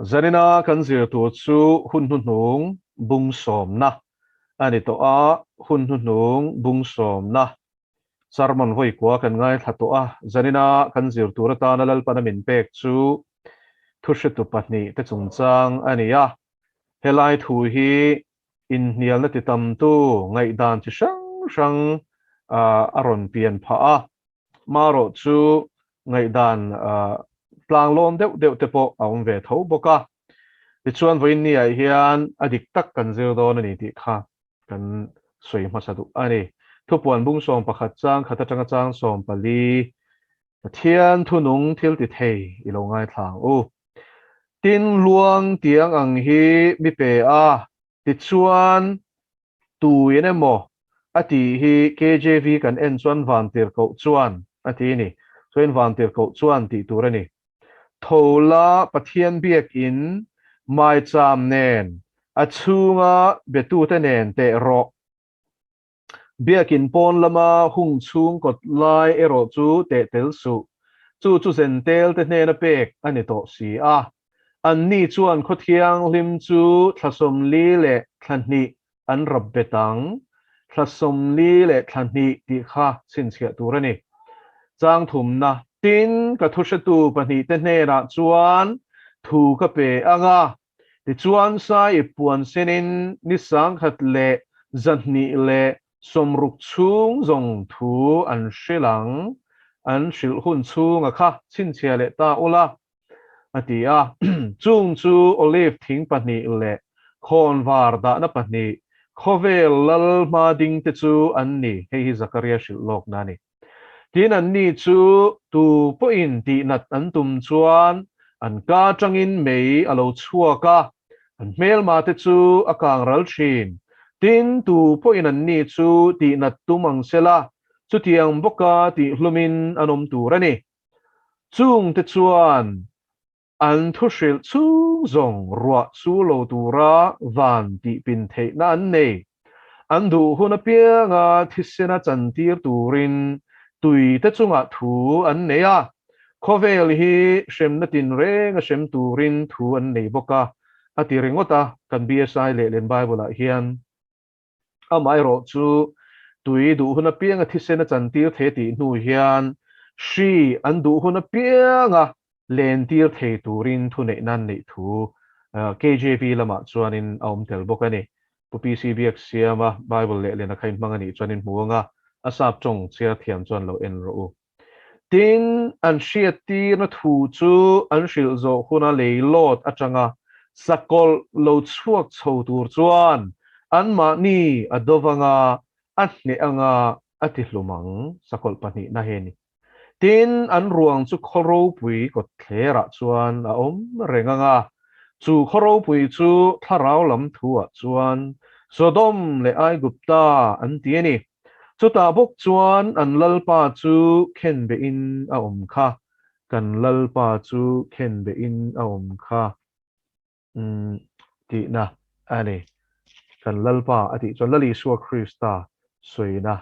zanina kan zirtu chu Hun Hnuhnung bung som na ani to a Hun Hnuhnung bung som na sarmon voi kwa kan ngai thato a zanina kan zirtu ra ta na lal panamin pek chu Thuhretu Pahnihte chungchang ani ya helai thu hi in hnial na ti tam tu ngai dan chi sang sang aron pian pha a maro chu ngai dan tlang lom deuh deuh te po aum ve tho boka ti chuan voin ni ai hian adik tak kan zir don ani ti kha kan soi ma sadu ani thupuan bung som pakhat chang khata tanga chang som pali Pathian thunung thil ti thei ilo ngai thlang u tin luang tiang ang hi mi pe a ti chuan tu emaw ati hi KJV kan en chuan van tir ko chuan ati ni chuan van tir ko chuan ti turani thola Pathian biak in mai cham nen achunga betu te nen te ro biakin pon lama hung chung kot lai ero chu te tel su chu zen tel te ne na pek ani to si a an ni chuan khothiang lim chu thlasom li le thlani an rab betang thlasom li le thlani ti kha sin chhia turani chang thum na tin ka Thuhretu Pahnihte ne ra chuan thu ka pe anga ti chuan sai puan senin ni sang khat le zanni le somruk chung zong thu an hrilang an hril hun chung a kha chin chhia le ta ola atia chung chu olive thing pahnih le khon var da na pahnih khovel lal ma ding te chu an ni hei hi Zakaria shil lok na ni tin an ni chu tu po in ti nat an tum chuan an ka tangin mei alo chua ka an mel ma te chu akang ral thin tin tu po in an ni chu ti nat tumang sela chu tiang boka ti hlumin anom turani chung te chuan an thuhril chung zong ruah chu lo tura van ti pin thei na an nei an du hun a pianga thisena chantir turin tui te chunga thu an nei a khovel hi shem na tin reng a shem turin thu an nei boka ati ringota kan BSI le len Bible a hian amai ro chu tui du hun a pianga thisena chantir the ti nu hian shi an du hun a pianga len tir thei turin thu nei nan nei thu KJV lama chuanin aum tel bokani pu PCB siama Bible le len a khain mangani chuanin muanga asap chong chia thiam chuan lo en ro tin an hriat tir na thu chu an hril zo huna leilot atanga sakol lo chuak chho tur chuan an ma ni adovanga atne anga atihlumang sakol pahnih na he ni tin an ruang chu Lalnunpuii kot thlera chuan a om renganga chu Lalnunpuii chu tharau lam thu a chuan Sodom le ai gupta an ti ani chu ta bok chuan an lalpa chu khen be in a om kha kan lalpa chu khen be in a om kha ti na ani kan lalpa ati chuan lali suwa Krista soina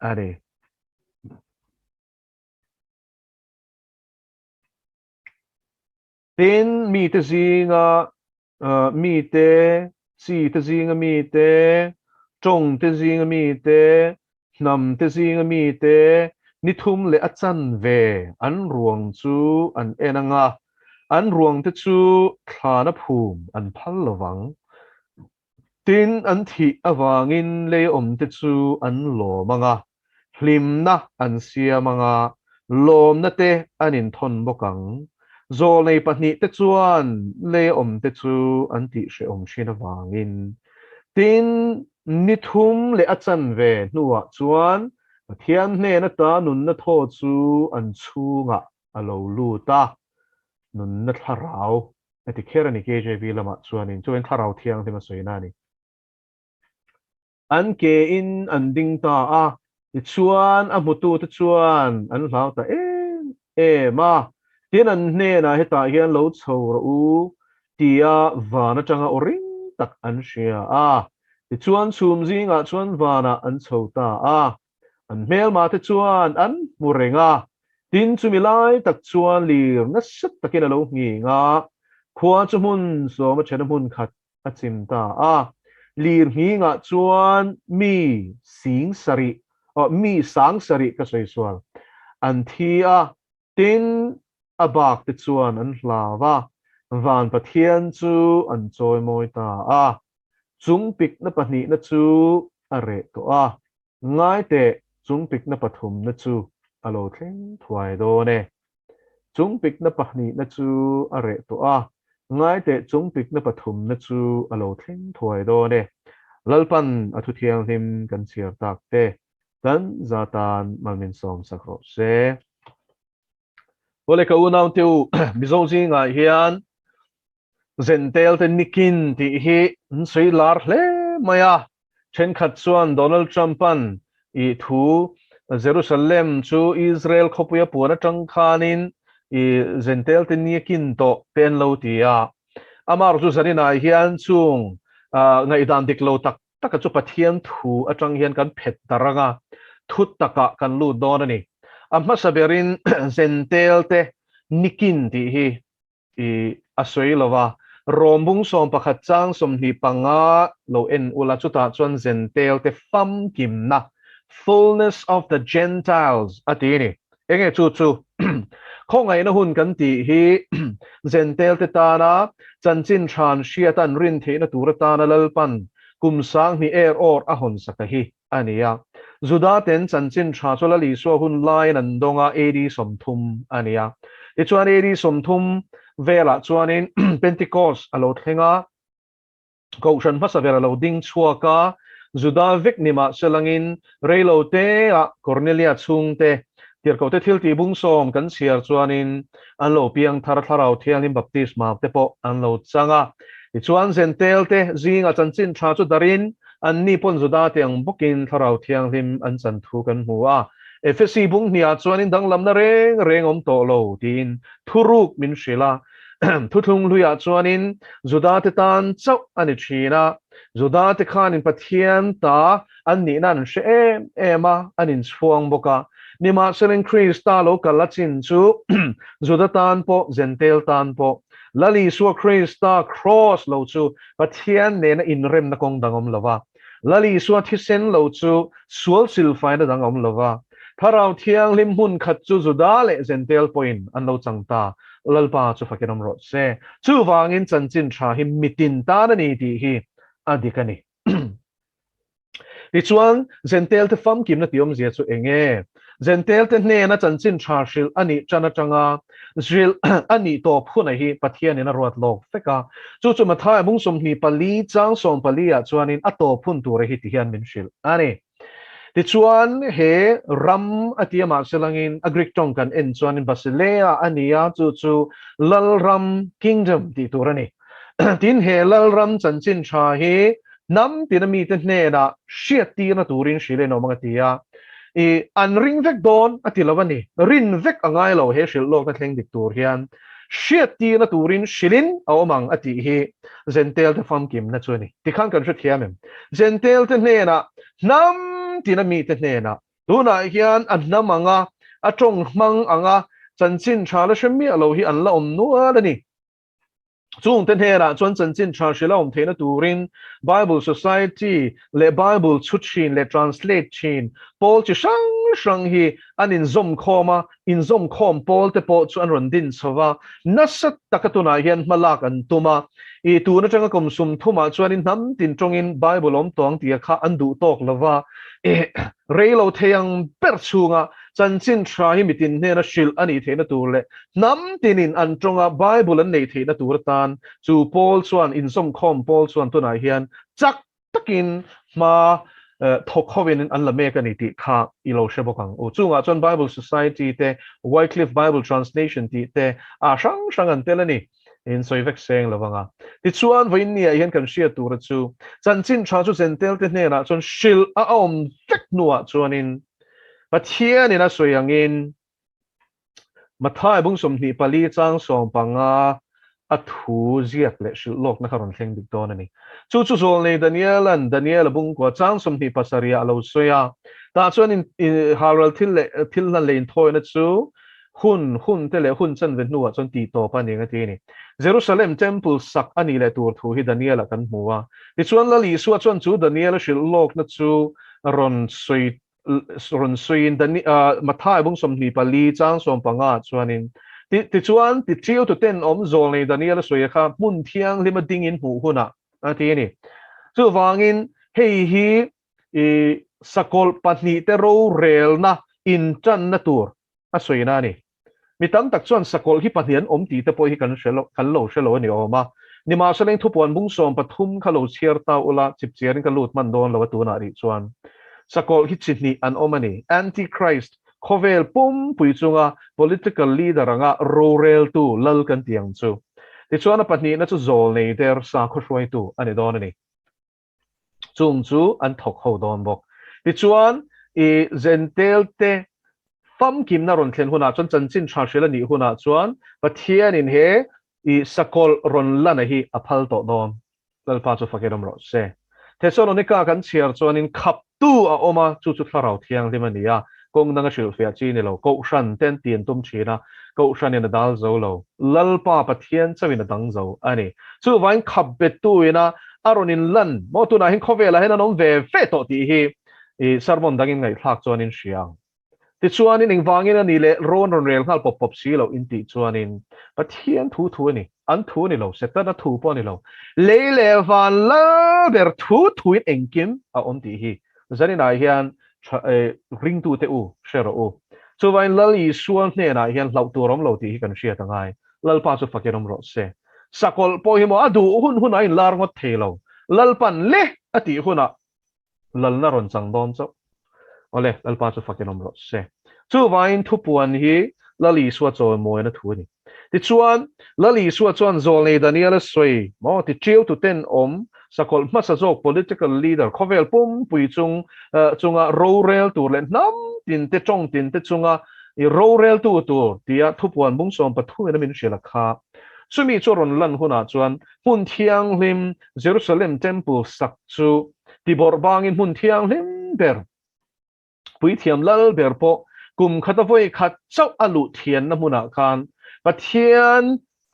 ani tin mite zinga mite si te zinga mite chong te zinga mite nam te zinga mite nithum le achan ve an ruang chu an enanga an ruang te chu thlana phum an phal lawang tin an thi awangin le om te chu an lomanga hlimna an siamanga lom na te anin thon bokang zol nei pahnih te chuan le om te chu an ti hre om hrin awangin tin nithum le achan ve hnuah chuan Pathian hne na ta nun na thaw chu an chunga alo luta nun na tharau ati kher ani KJV lama chuanin chuan tharau thiang thema soina ni an ke in an ding ta a ti chuan a mutu te chuan an hlau ta ma tin an hne na heta hian lo chho ro u tia vana tanga oring tak an hria a ti chuan chhum zinga chuan vana an chho ta a an mel ma te chuan an murenga tin chumi lai tak chuan lir na sat takin alo ngi nga khua chu mun so ma chen mun khat a chim ta lir hi nga chuan mi sing sari mi sang sari ka soi swal an thi tin abak te chuan an hlawa van pathian chu an choi moi ta chung pik na pahnih na chu a re to ngai te chung pik na pathum na chu alo thleng thuai do ne chung pik na pahnih na chu a re to ngai te chung pik na pathum na chu alo thleng thuai do ne lalpan athu thiang him kan chiar tak te kan zatan malmin som sakro se ole ka unaw tiu Mizo zinga hian zentel te nikin ti hi nsui lar hle maya chen khat chuan Donald Trump an I thu Jerusalem chu Israel khopuya puna tangkhanin I zentel te nikin to pen lo tia amar chu zanina hian chung ngai dan dik lo tak taka chu Pathian thu atang hian kan phet taranga thut taka kan lu don ani amma saberin zentel te nikin ti hi I asoi lova rombung som pakhat chang som hi panga lo en ula chuta chuan zentel te fam kim na fullness of the Gentiles atini enge chu chu khongai na hun kan ti hi zentel te ta na chanchin than shiatan rin the na turata na lalpan kum sang mi or ahon sakahi ania zuda ten chanchin tha chola li so hun lai nan donga edi somthum ania ti chuan edi somthum vela chuanin Pentecost alo thlenga ko shan phasa vera lo ding chuaka zuda vek nima selangin reilo te Cornelia chung te tir ko te thil ti bung som kan siar chuanin an lo piang thar tharau thianin baptisma te po an lo changa ti chuan zentel te zinga chanchin tha chu darin an ni pon zuda te ang bukin tharau thiang him an chan thu kan hua FSC bung nia chuanin danglam na reng om to lo tin thuruk min shila thuthung luya chuanin zuda te tan chau ani thina zuda te khanin Pathian ta an ni nan she ema anin chuang boka nima selen Krista lo kalachin chu zuda tan po zentel tan po lali suwa Krista cross lo chu Pathian ne na inrem na kong dangom lova lali suwa thisen lo chu sual silfai na dangom lova tharau thiang lim hun khat chu zuda le zentel point an lo changta lalpa chu fakinom ro se chu wangin chanchin tha hi mitin ta na ni ti hi adikani ti chuan zentel te fam kim na tiom zia chu enge zentel te ne na chanchin tha shil ani chana changa zil ani to phuna hi Pathian in a ruat lok feka chu chu mathai mung som hi pali chang som pali a chuanin ato phun tu re hi ti hian min shil ani ti chuan he ram atiama selangin agrik tong kan en chuan in Basilea ania chu lal ram kingdom ti turani tin he lal ram chanchin tha hi nam tinami te hne na shiat ti na turin shile no mga tia an ring vek don atilawani rin vek angai lo he shil lok na thleng dik tur hian shiat ti na turin shilin awmang ati hi zentel te fam kim na chuani ti khang kan hret hiamem zentel te hne na nam tinami te hne na tuna hian annam anga atong mang anga chanchin tha la shemi alo hi an la nuwa ani chung ten hera chuan chanchin tha shila theina turin Bible Society le Bible chuchin le translate chin Paul chi sang hi an in zom khoma in zom khom Paul te po chu an ron din chowa nasat takatuna hian malak an tuma I tu na changa kom sum thuma chuan in nam tin tongin Bible om tong tia kha an du tok lova reilo theyang per chunga chanchin tha hi mitin hne na shil ani theina turle nam tinin an tonga Bible an nei theina turtan chu Paul chuan in som khom Paul chuan tuna hian chak takin ma thokhovin an la mek ani ti kha ilo shebokang o chunga chuan Bible Society te Wycliffe Bible Translation ti te a sang an telani in soivek seng lawanga ti chuan voin nia hian kan shia tur chu chanchin tha chu zentel te hne na chuan shil a om tek nuwa chuanin Pathian in a soyangin mathai bung som ni pali chang som panga a thu ziak le shil lok na karon thleng dik don ani chu zol nei Daniel bung ko chang som ni pasaria lo soya ta chuan in haral thil na lein thoi na chu hun tele hun chan ven nuwa chon ti to pa ninga ti ni Jerusalem temple sak ani le tur thu hi Daniel kan muwa ti chuan la li suwa chuan chu Daniel shil lok na chu ron sui in dani mathai bung som ni pali chang som panga chuanin ti chuan ti chiu to ten zol nei Daniel sui kha mun thiang lima ding in hu huna ti ni chu wangin hei hi sakol Pahnihte ro rel na in chan na tur a sui na ni mi tam tak chuan sakol hi Pathian ti te poi hi kan shelo ni oma ni ma saleng thupuan bung som pathum khalo chiar ta ula chip chiarin ka lut man don lo tu na ri chuan sakol hi chini an omani antichrist khovel pum pui chunga political leader anga rorel tu lal kan tiang chu ti chuan a pahnih na chu zol nei der sa kho hroi tu ani don ani chung chu an thok ho don bok ti chuan zentel te fam kim na ron thlen huna chon chanchin tha shela ni huna chuan Pathian in he sakol ron lana hi aphal to dom lal pa chu fakedom ro se Thessalonica kan chiar chuan in khap tu a oma chu tharau thiang limania kong nanga shil fia chi ni lo ko shan ten tien tum china ko shan in dal zo lo lal pa Pathian chawin dang zo ani chu wain khap bet tu ina aron in lan mo tu na hin khovela hen anom ve fe to ti hi sarmon dangin ngai thak chuan in siang ti chuan in engwangin ani le ron rel hal pop si lo in ti chuan in Pathian thu ni an thu ni lo seta na thu po ni lo le le van la ber thu in engkim a on ti hi zanin a hian ring tu te u shero u chu wain lal I suan hne na hian hlau turom lo ti hi kan sia tangai lal pa chu fakerom ro se sakol po hi mo adu hun ai lar ngot thelo lal pan le ati huna lal na ron chang don cho ole lal pa chu fakerom ro se chu wain thu puan hi lali suwa chaw mo na thu ni ti chuan lali suwa chuan zol nei Daniel soi mo ti chiu tu ten sakol masa jok political leader khovel pum pui chunga rorel tur le nam tin te chunga rorel tu tia thu puan bung som pathu na min shela kha sumi choron lan huna chuan mun thiang lim Jerusalem temple sak chu ti bor bangin mun thiang lim ber pui thiam lal ber po kum khatavoi khat chau alu thian na huna khan Pathian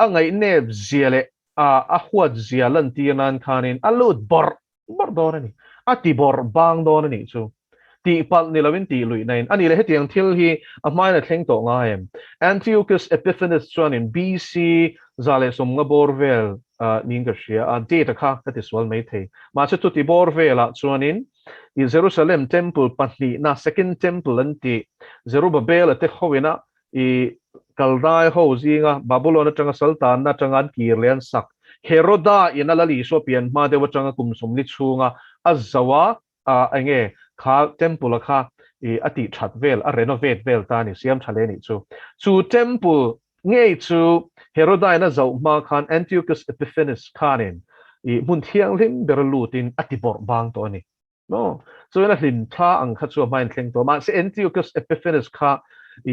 angai neb ziale a huat zia lan tianan khanin alut bor dorani ati bor bang dorani chu ti pal ni lawin ti lui nain ani le hetiang thil hi a mai na thleng to nga em Antiochus Epiphanes chuan in BC zale som nga borvel ninga shia a data kha that is well made thei ma chu ti borvel a chuan in Jerusalem temple Pahnihte na second temple anti Zerubbabel te khowina kaldai ho zinga Babylon atanga sultan na changan kirlian sak Heroda inalali so pian ma dewa changa kumsum ni chunga azawa ange kha temple kha ati that vel a renovate vel ta ni siam thale ni chu temple ngei chu Heroda na zawma khan Antiochus Epiphanes khanin mun thiang lim berlutin ati bor bang to ni no so na hlin tha ang kha chu main thleng to ma se Antiochus Epiphanes kha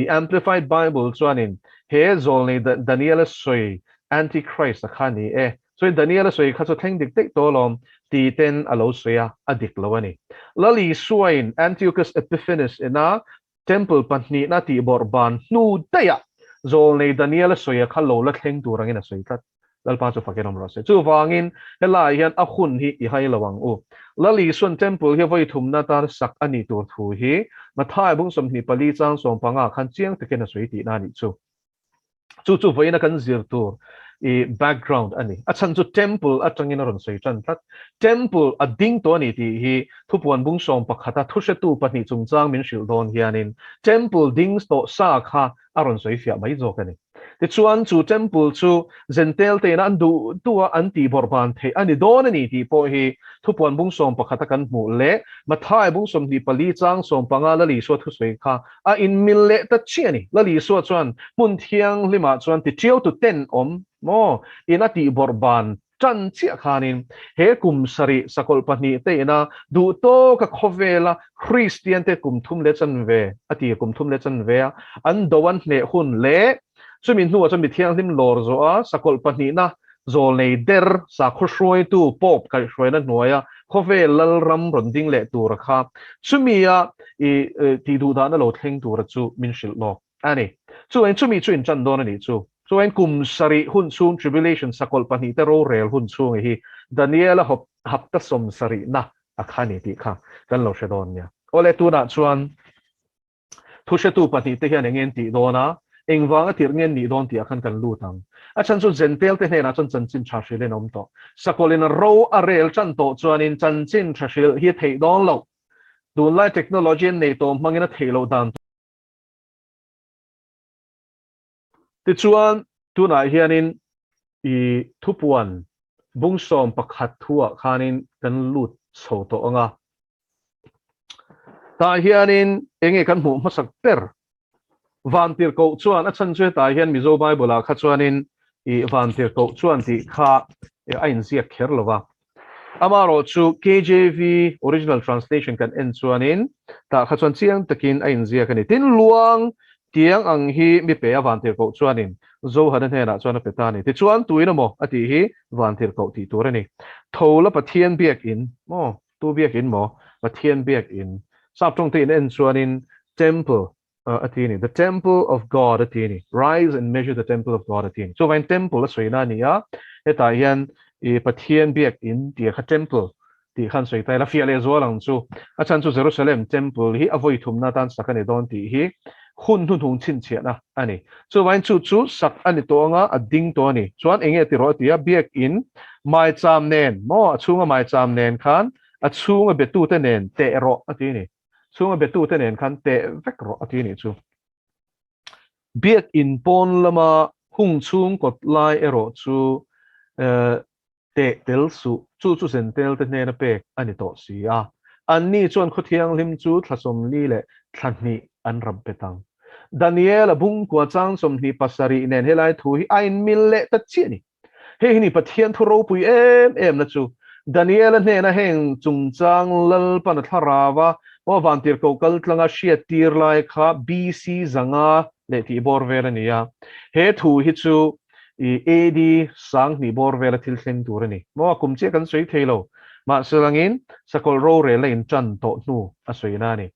amplified Bible chuanin he zol nei Daniel soi antichrist khani so Daniel soi kha chu thleng dik tek to lom ti ten alo soya adik lawani lali suain Antiochus Epiphanes ina temple Pahnihte na ti borban nu daya zol nei Daniel soi kha lo la thleng turangin a soi tat lalpa chu fakenom ro se chu wangin helai hian a khun hi I hai lawang u lali sun temple hi voi thumna tar sak ani tur thu hi mathai bung som ni pali chang som panga khan chiang tekena soi ti na ni chu voina kan Zirtirtu background ani achan chu temple atangin ron soi chan tat temple a ding to ni ti hi thupuan bung som pakhata Thuhretu Pahnih chungchang min shil don hianin temple ding to sa kha aron soi fia mai zo kani ti chuan chu temple chu zentel te na andu tua anti borban the ani don ani ti po hi thupuan bung som pakhata kan mu le mathai bung som ni pali chang som panga lali so thu soi kha a in mil le ta chiani lali so chuan mun thiang lima chuan ti chiu tu ten mo inati borban chan chia khanin he kum sari sakol Pahnihte ina du to ka khovela Christian te kum thum le chan ve ati kum thum le chan ve an dowan hne hun le chumin hnuwa chami thiang lim lor zo a sakol Pahnihte na zol nei der sa khoshroi tu pop kai hroi na hnuaia khovel lal ram ronding le tur kha chumia ti du da na lo thleng tur chu min shil lo อันนี้ช่วยมีช่วยจันโดนนี่ช่วยกุมสริหุ่นช่วง tribulation สกลปนิเตโรเรลหุ่นช่วงที่ดานิเอลหับตัดสมสรินะอาคานิติค่ะกันเราเชดอนเนี่ยโอเลตัวนั้นชวนทุเชตูปนิเตเฮียนเงินติโดนะเองวางติเงินนี่โดนติอาคันกันลู่ตังอาจารย์สุดเซนเตลเตเนนะจันจินชาชิเลนอมโตสกลินโรอาเรลจันโตชวนินจันจินชาชิลเฮียเทดอนเราดูไลเทคโนโลยีในตัวมังเงินเทโลดันติชวนตัวไหนเฮียนินอีทุบวันบุ้งสอมประคัดทั่วคานินกันลุดโซโตองะตาเฮียนินเองกันหูมาสักเตอร์วันที่เขาชวนอาจารย์ช่วยตาเฮียนมิโซไบเบิลข้าชวนินอีวันที่เขาชวนที่ข้าไอ้อินเสียเคอร์ลวะอามาโรชู KJV original translation กันเอ็นชวนินตาข้าชวนเสียงตะกินไอ้อินเสียกันนี่ตินลวงเตียงอังฮีมีเปียวันที่เขาชวนินโจหันเทน่ะชวนเปตานี่ที่ชวนตุยนะโมอติฮีวันที่เขาที่ตัวนี่ทูละปะเทียนเบียกอินโมตัวเบียกอินโมปะเทียนเบียกอินทราบตรงที่เอ็นชวนิน temple atini the temple of God atini rise and measure the temple of God atini so when temple la soina niya eta hian I Pathian biak in ti kha temple ti khan soi tai la fiale zo lang chu achan chu Jerusalem temple hi avoi thum na tan sakani don ti hi Hun Hnuhnung chin chia na ani so when chu sak ani to nga ading to ni chuan enge ti ro ti a biak in mai cham nen mo achunga mai cham nen khan achunga betu te nen te ro atini chunga betu te nen khan te vek ro atini chu biak in pon lama hung chung kot lai ero chu te tel su chu sen tel te ne na pek ani to si a an ni chuan khothiang lim chu thlasom li le thlani an ram petang Daniel bung kwa chang som ni pasari nen helai thu hi ain mil le ta chi ni he ni Pathian Thuhretu em na chu Daniel ne na heng chung chang lal pan tharawa wa vantir ko kal tlanga shia tir lai kha BC zanga le ti bor vera niya he thu hi chu AD sang ni bor vela thil thleng tur ani mo kum che kan soi thelo ma selangin sakol ro re lein chan to nu a soi na ni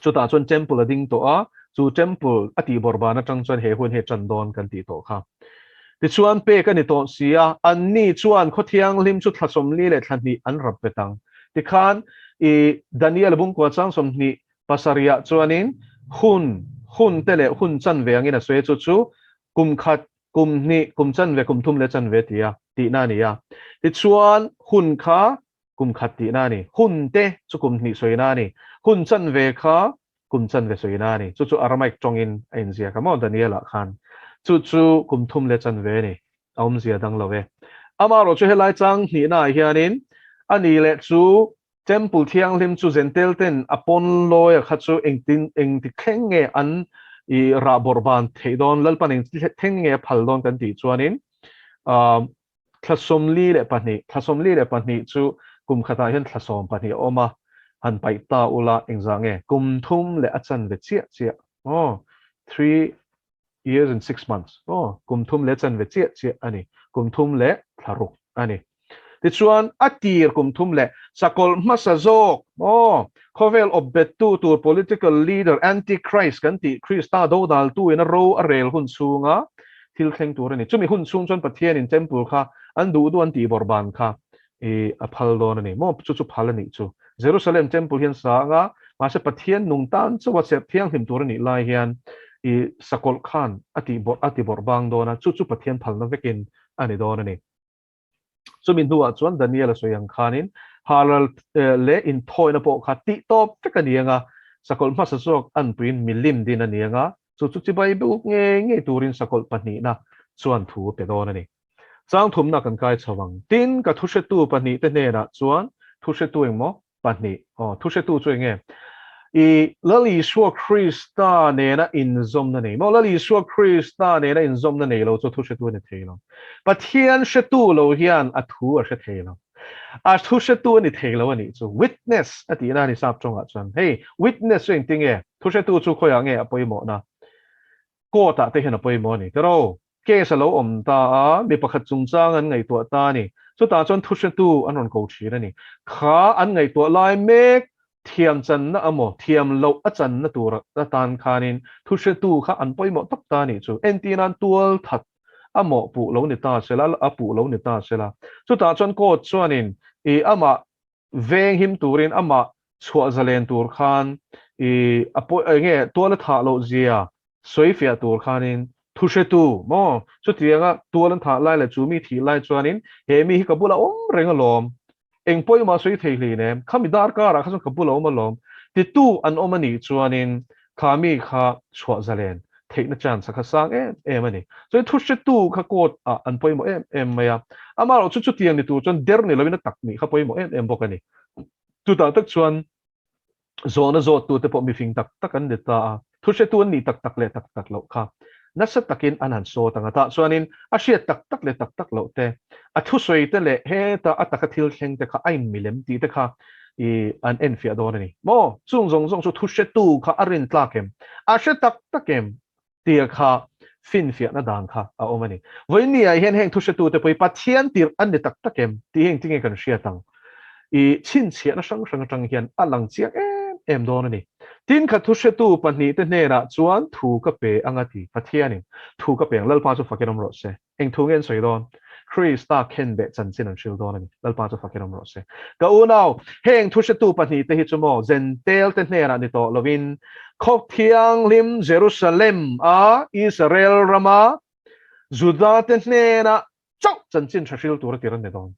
chu ta chon temple ading to a chu temple ati bor ba na tang chon he hun he chan don kan ti to kha ti chuan pe kan ni to sia an ni chuan khothiang lim chu thlasom li le thlani an rap petang ti khan Daniel bung ko chang som ni pasaria chuanin hun tele hun chan ve angin a soi chu chu kum khat kum ni kum chan ve kum thum le chan ve tia ti na ni ya ti chuan hun kha kum khat ti na ni hun te chu kum ni soi na ni hun chan ve kha kum chan ve soi na ni chu aramaic tongin ain zia ka mo Daniela khan chu kum thum le chan ve ni aum zia dang lo ve amaro chu helai chang ni na hianin ani le chu temple thiang lim chu zentel ten apon loya kha chu eng ti khleng nge an I ra borban theidon lalpaning thenge phaldon kan ti chuanin thlasom li le pani chu kum khata hian thlasom pani oma han paita ula engzange kum thum le achan ve chia 3 years and 6 months kum thum le chan ve chia ani kum thum le tharuk ani ti chuan atir kum thum le sakol masazok Khovel of betu to political leader antichrist kan ti Christa do dal tu in a ro arel hun sunga thil thleng tur ani chumi hun sung chon Pathian in temple kha an du an ti borban kha a phal don ani mo chu phal ani chu Jerusalem temple hian sanga ma se Pathian nung tan chu wa se thiang him tur ani lai hian sakol khan ati borbang dona chu Pathian phal na vekin ani don ani chumin huwa chuan Daniel soyang khanin halal le in thoi na po khati top tekanianga sakol masasok an pin milim din anianga chu chi bible nge turin sakol pani na chuan thu pe don ani chang thum na kan kai chawang tin ka Thuhretu pani te ne na chuan Thuhretu emo pani Thuhretu chu nge lali swa Christa ne na in zom na nei mo lali swa Christa ne na in zom na nei lo chu Thuhretu ne theilo Pathian shetu lo hian a thu a she theilo a Thuhretu ni theilo ani chu witness ati na ni sap chonga chan hey witness ring tinge Thuhretu chu khoya nge apoi mo na ko ta te hen apoi mo ni tero ke sa lo om ta a mi pakhat chung chang an ngai to ta ni chu ta chon Thuhretu anon ko thira ni kha an ngai to lai mek thiam chan na emaw thiam lo a chan na tur na tan khanin thuhretu kha an poimo tak ta ni chu entinan tual that emaw pu lo ni ta sela a pu lo ni ta sela chu ta chon ko chuanin ama veng him turin ama chhuah zalen tur khan apo nge tual tha lo zia soifia tur khanin thuhretu mo chu tianga tual tha lai la chu mi thi lai chuanin he mi hi kabula reng alom eng poi ma soi thei hli ne khami dar ka ra khason kabulo ma lom ti tu an omani chuanin khami kha chhuah zalen theina chan sakha sang em ani so thuhretu kha kot an poi mo em maya ama ro chu chu tiang ni tu chon der ni lovina tak ni kha poi mo em bokani tu ta tak chuan zona zo tu te po mi fing tak tak an deta thuhretu ni tak tak le tak tak lo kha nasa takin anan so tanga ta chuanin a hriat tak tak le tak tak lo te a thu soi te le he ta ataka thil thleng te kha ai milem ti te kha an en fia don ni mo chung zong zong chu thuhretu kha arin tlakem a hre tak takem ti kha fin fia na dang kha a omani voi ni ai hen heng thuhretu te poi pathian tir an ni tak takem ti heng tinge kan hria tang chin chia na sang sang tang hian alang chiang em don ni tin kha thuhretu Pahnihte hnena chuan thu ka pe angati Pathianin thu ka peng lalpa chu fakiram ro se eng thungen soi don Krista ken be chan chin an shil don ani lalpa chu fakiram ro se ka unau heng thuhretu Pahnihte hi chumo zentel te hnena ni to lovin khok thiang lim Jerusalem a Israel rama Juda te hnena chau chan chin thashil tur tiran ne don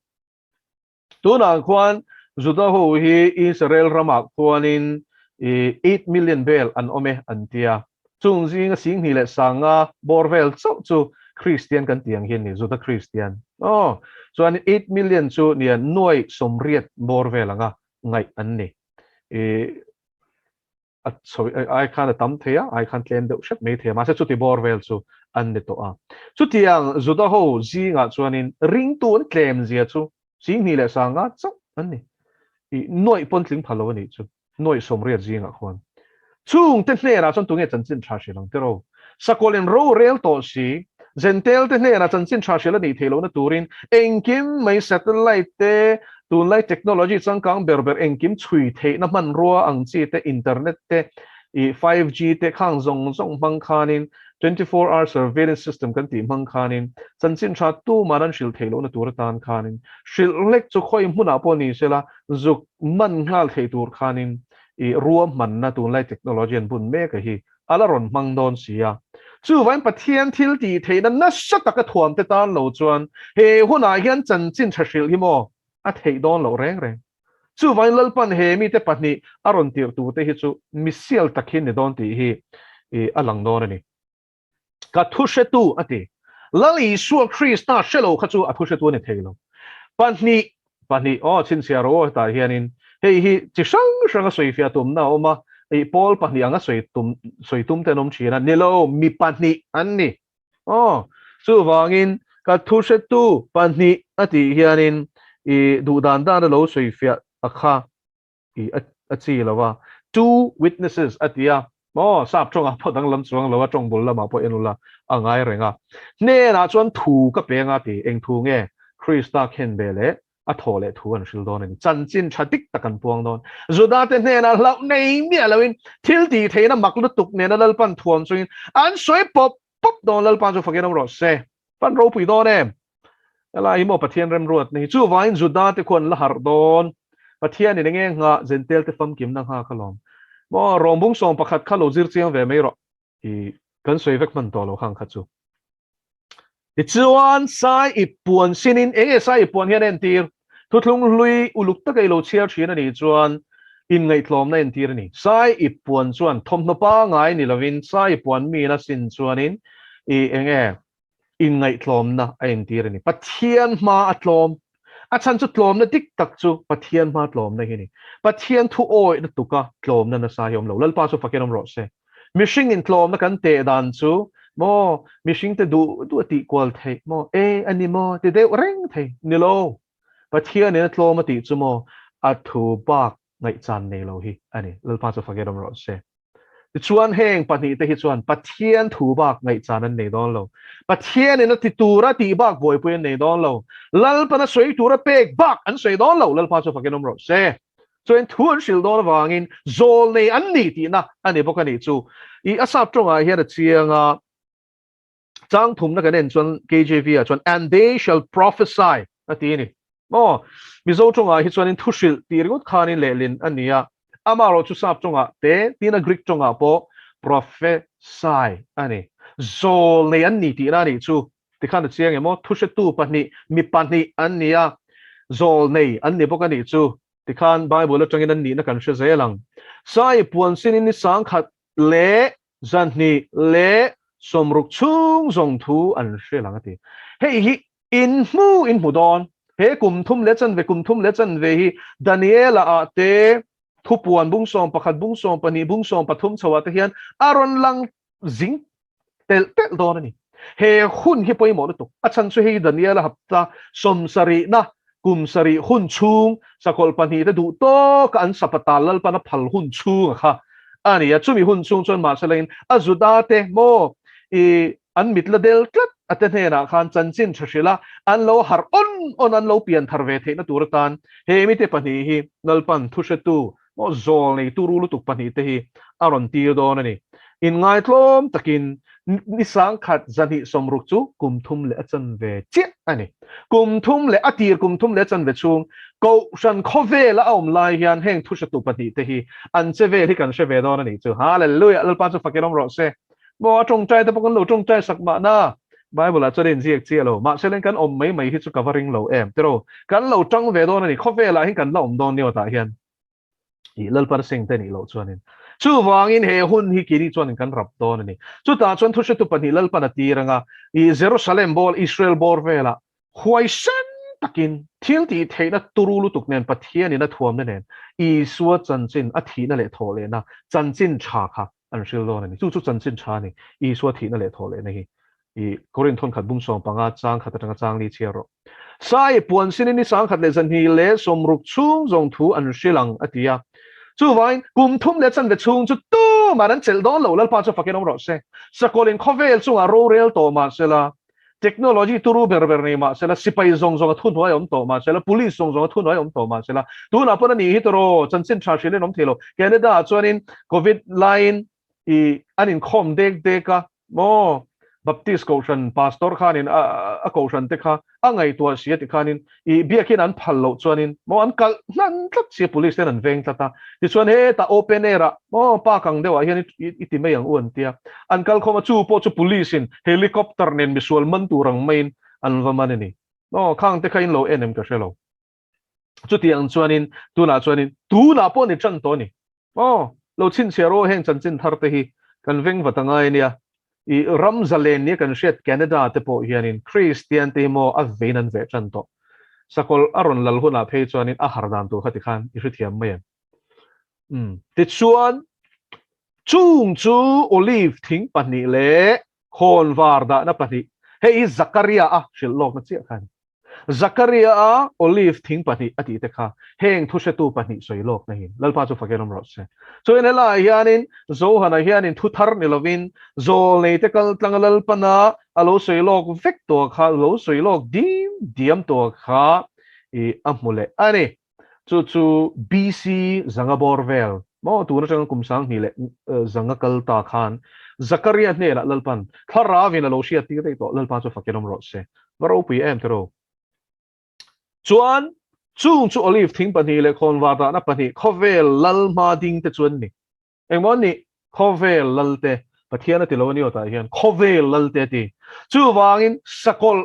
tuna kwan Juda ho hi Israel rama kwanin 8 million bel an ome antia chung jing sing hi le sanga borvel chu Christian kan tiang hin ni Juda Christian so an 8 million chu nia noi somriat borvel anga ngai an ni sorry I can't tam thea I can't claim the shit me thea ma se chu ti borvel chu an ni to a chu tiang Juda ho jinga chuanin ring tu an claim zia chu sing hi le sanga chu an ni noi pon tling phalo ni chu noi somriat jinga khwan chung te hnera chon tunge chanchin tha shilang te ro sakolin ro rel to si zentel te hnera chanchin tha shila ni thelo na turin engkim mai satellite te tunlai technology changkang berber engkim chui the na man ro ang chi te internet te 5G te khang zong zong bang khanin 24-hour surveillance system kan ti mang khanin chanchin tha tu maran shil thelo na tur tan khanin shil lek chu khoi hmuna po ni sela zuk man ngal thei tur khanin ruam man na tu lai technology an bun me ka hi alaron mangdon sia chu wan Pathian thil ti theina na sata ka thuam te tan lo chuan he huna hian chanchin thashil hi mo a thei don lo reng reng chu wan lalpan he mi te pahni aron tir tu te hi chu misial takhin ni don ti hi alang don ani ka thuhretu ati lali su Krista shelo kha chu a thuhretu ni theilo Pani chin sia ro ta hianin hei hi chi sang soi fia tum na oma Paul Pani anga soi tum te nom china nilo mi Pani anni chu wangin ka thuhretu Pani ati hianin du dan dan lo soi fia akha a chi lawa 2 witnesses atia sap chonga podang lam chuang lawa chong bul lama po enula angai renga ne na chuan thu ka penga ti eng thu nge Krista khen bele a thole thu an shil don ni chanchin thatik takan puang don Juda te ne na lau nei mi alawin thil ti theina maklu tuk ne na lalpan thuam chuin an soi pop don lalpan chu fagenam ro se pan ro pui don em ala imo Pathian rem ruat ni chu wain Juda te khon la har don Pathian ni nge nga zentel te fam kim na ha khalom mo rombung song pakhat khalo zir chiang ve mai ro kan soi vek man to lo khang kha chu chuan sai ipuan sinin sai ipuan hian en tir thutlung lui uluk ta kai lo chiar thina ni chuan in ngai tlom na en tir ni sai ipuan chuan thom na pa ngai ni lovin sai ipuan mi na sin chuanin enge in ngai tlom na en tir ni Pathian ma atlom a chan chu tlom na dik tak chu Pathian ma tlom na hi ni Pathian thu oi na tuka tlom na sa yom lo lalpa chu fakiram ro se mishing in tlom na kan te dan chu mo mishing te du ti kwal thei mo ani mo te de reng thei nilo Pathian ne tlom ti chu mo a thu bak ngai chan nei lo hi ani lalpa chu fakiram ro se chuan heng Pahnihte hi chuan Pathian thu bak ngai chan an nei don lo Pathian in ti tura ti bak boy pui nei don lo lal pana soi tura pek bak an soi don lo lal pa chu fakinom ro se cho nên thuần sil đó vangin zol này anh nị thì na anh ấy bốc anh ấy chú ý asap trong ai hiện chiang trang thum na cái nên chọn KJV chọn and they shall prophesy à tí này Mizo trong ai chọn in thusil tí rigot khanin lelin anh ấy amaro chú sap trong ai te tí na Greek trong ai po prophesy anh ấy zol này anh nị thì na này chú thì khăn chiang emaw Thuhretu mi Pahnihte anh ấy zol này anh ấy bốc anh ấy chú thì khan Bible trong cái này nó cần sẽ dễ lắm sai buồn xin in sáng khát lễ dân ni lễ som ruk chung zong thu an sẽ lắm thì hey in mu don hey kum thum lễ chân về hi Daniela à te thu buồn bung som pakhat bung som pani bung som pathum chawa te hian aron lang zing tel do ni he hun hi poi mo tu achan chu hi Daniela hapta som sari na kum sari hun chung sakol Pahnihte du to ka an sapatalal pana phal hun chung kha ani ya chumi hun chung chon ma selain azuda te mo I an mitla del tlat aten na khan chanchin thashila an lo har on an lo pian tharve the na turatan he mite pani hi nalpan Thuhretu mo zol nei turulu tuk Pahnihte hi aron tir don ani in ngai tlom takin nisang khat zani somruk chu kumthum le achan ve che ani kumthum le atir kumthum le chan ve chung ko shan khove la om lai hian heng Thuhretu Pahnihte hi an che ve hi kan she ve don ani chu hallelujah alpa chu fakirom ro se bo trong trai ta pokon lo trong trai sak ma na Bible la charin ziek chia lo ma selen kan om mai hi chu covering lo em pero kan lo tang ve don ani khove la hi kan la om don ni ta hian I lalpar sing te ni lo chuanin chu wangin he hun hi kiri chuan kan rap don ni chu ta chuan Thuhretu Pahnihte lalpan atiranga I Jerusalem bol Israel bor vela huai san takin thil ti theina turulu tuknen Pathian ina thuam nen I suwa chanchin a thina le thole na chanchin tha kha an sil don ni chu chanchin tha ni I suwa thina le thole na hi I Korinthon khat bung song panga chang khat tanga chang ni chero sai puan sin ni sang khat le zan hi le somruk chung zong thu an silang atia chu vain kum thum le chan ve chung chu tu maran chel don lo lal pa chu fakin om ro se sakolin khovel chung a ro rel to ma sela technology turu ber nei ma sela sipai zong thun hoi om to ma sela police zong thun hoi om to ma sela tu na pon ni hi toro chanchin tha shile nom thelo Canada chuanin covid line I anin khom dek ka mo Baptist Koshan pastor khanin a Koshan te kha angai tua sia te khanin I biakin an phallo chuanin mo an kal nan tlat si police ten an veng tata ti chuan he ta open era mo pa kang dewa hian iti mai ang un tia an kal khoma chu po chu police in helicopter nen misual man turang main an vaman ni no khang te khain lo enem ka shelo chu ti ang chuanin tu na po ni chan to ni lo chin chero heng chan chin thar te hi kan veng watangai nia I Ramzalen ni kan shet Canada te po hianin Christian te mo a veinan ve chan to sakol aron lal huna phei chuanin a hardan tu khati khan I rithiam mai ti chuan chung chu olive thing Pahnihte le khon var da na Pahnihte hei Zakaria a shilok na chia khan Zakaria a olive thing Pahnihte ati te kha heng Thuhretu Pahnihte soilok na hin lalpa chu fakenom ro se so in la hianin zohna hianin thuthar ni lovin zol nei te kal tlangalal pana alo soilok vek to kha lo soilok diam to kha I amule ani chu BC zanga borvel mo tu na chang kumsang ni le zanga kal ta khan Zakaria ne la lalpan tharavin alo sia ti te to lalpa chu fakenom ro se varo pm tero chuan chung chu olive thing Pahnihte le khon wata na Pahnihte khovel lal ma ding te chuan ni engmon ni khovel lal te Pathian ti lo ni ota hian khovel lal te ti chu wangin sakol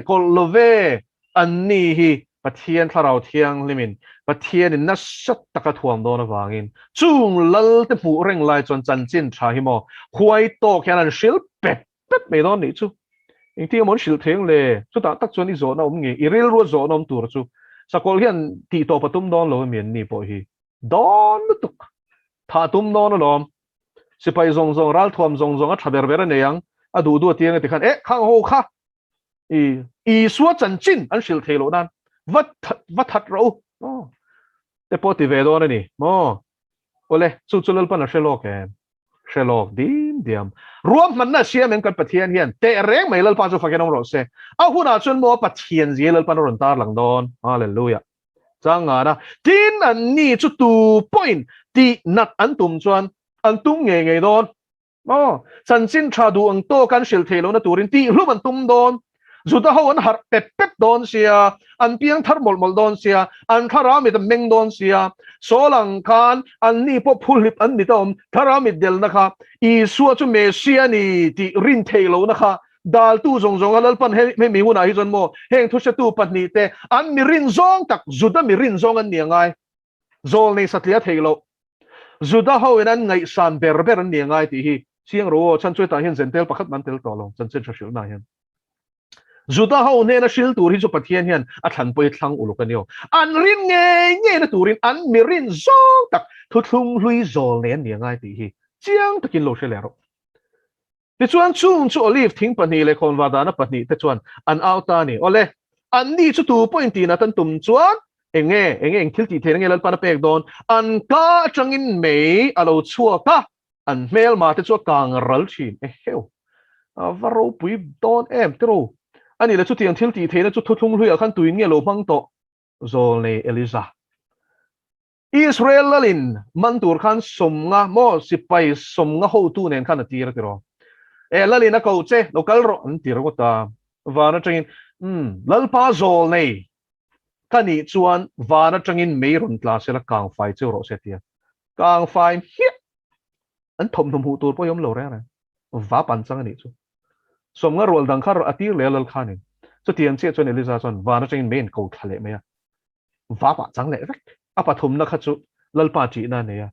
kol love an ni hi Pathian tharau thiang limin Pathian in na sat taka thuam don awangin chung lal te pu reng lai chon chanchin tha hi mo huai to khian an shil pet me don ni chu in ti mon shil theng le chu ta tak chuan I zo na om nge I ril ro zo nom tur chu sakol hian ti to patum don lo mian ni po hi don tuk tha tum don lom sipai zong ral thuam zong a thaber ber ne yang a du tiang ti khan khang ho kha I suwa chanchin an shil thelo nan vat hat ro te po ti ve don ni mo ole chu chulal pan a shelok shelok diam ruam man na sia men kan Pathian hian te reng mai lal pa chu fakenom ro se a huna chun mo Pathian zi lal pan ron tar lang don hallelujah changa na tin an ni chu tu point ti nat an tum chuan an tum nge don san sin tha du ang to kan shil thelo na turin ti hlum an tum don zuta ho an har pep pep don sia an piang thar mol mol don sia an thara mi meng don sia solang khan an ni po phulip an ni tom thara mi del na kha I suwa chu me sia ni ti rin thelo na kha dal tu zong zong alal pan he mi huna hi zon mo heng thu tu Pahnihte an mi rin zong tak zuda mi rin zong an niangai zol nei satlia thelo zuda ho en an ngai san ber ber an niangai ti hi siang ro chan chui ta hian zentel pakhat man tel tolong chan chen shil na hian zuda ho ne na shil tur hi chu Pathian hian a thlan poi thlang uluk anio an rin nge na turin an mi rin zong tak thu thlung hlui zol ne an niangai ti hi chiang takin lo shelero ti chuan chung chu olive thing pani le khon wada na Pahnihte chuan an auta ni ole an ni chu tu point ti na tan tum chuan eng thil ti the nge lal pana pek don an ka changin mei alo chua ka an mel ma te chu kang ral thin heu varo pui don em tro ani le chu tiang thil ti the na chu thuthung hlui a khan tuin nge lo mang to zol nei Eliza Israel lalin mantur khan somnga mo sipai somnga ho tu nen khan atir tiro lalin a ko che local ro an tir ko ta wana tangin lalpa zol nei kani chuan wana tangin mei run tla sela kang fai chu ro setia kang fai hi an thom hu tur po yom lo re na va pan chang ani chu somnga rol dang khar atir le lal khanin chu tiang che chuan Eliza chuan wana tangin main ko thale me ya va pa chang le vek apa thum na kha chu lalpa chi na ne ya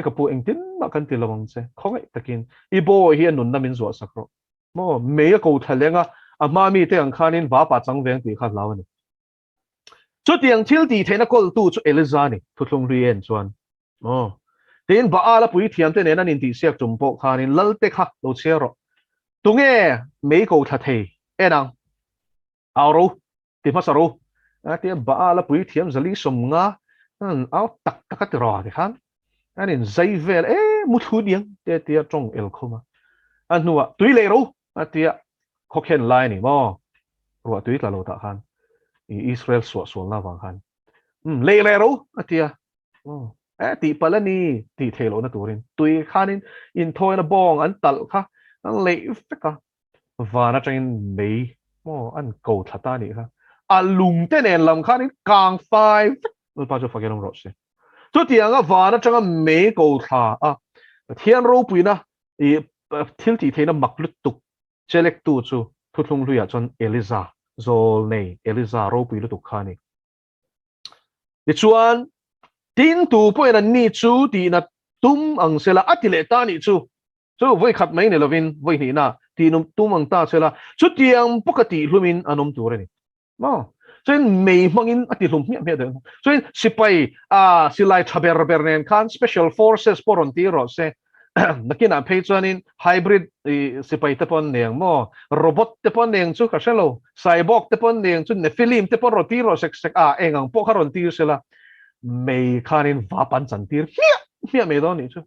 ka pu eng tin ma kan ti lawang che khongai takin I bo hi nun na min zo sakro mo me ko thalenga ama mi te ang khanin va pa chang veng ti kha law ni chu tiang thil ti thena kol tu chu Eliza ni thutlung rien chuan tin ba ala pui thiam te ne na nin ti siak chumpo khanin lalte kha lo chero tunge me ko tha thei enang auro ti ma saro ati ba ala pui thiam zali somnga áo tắc tắc rò thì khán anh nên dây về một thứ điên thế thì trong el không anh nuông túi lê rồi thì khó khăn lại nè mà rồi túi là lâu ta khán Israel sửa sửa na vàng khán lê rồi thì pala ni thì thế lo na turin túi khán in thôi na bong anh tal khá anh lê phết cả và nó trên mấy mà anh cầu thật ta nè khá lùng tên này làm khán càng phai nó bao giờ phải cái rồi chứ cho tiếng á và nó chẳng mấy câu thà thiên rô bùi na thiên thị thế nó mặc lút tục select tu chu thu thung lui chọn Eliza zol này Eliza rô bùi lút tục khani để chuan tin tu bùi là ni chu thì na tum ang sela atile ta ni chu với khát mấy này là vin với ni na thì nôm tum ang ta sela cho tiếng pakati lumin anom tu rồi mà cho nên mấy mangin ati lum mẹ được cho nên sipai silai thaber bernen khan special forces poronti ro se nakina phei chuanin hybrid sipai te pon neng mo robot te pon neng chu ka shelo cyborg te pon neng chu nephilim te pon roti ro sek sek engang po kharon ti sela mei khanin va pan chan tir mẹ mẹ đó ni chu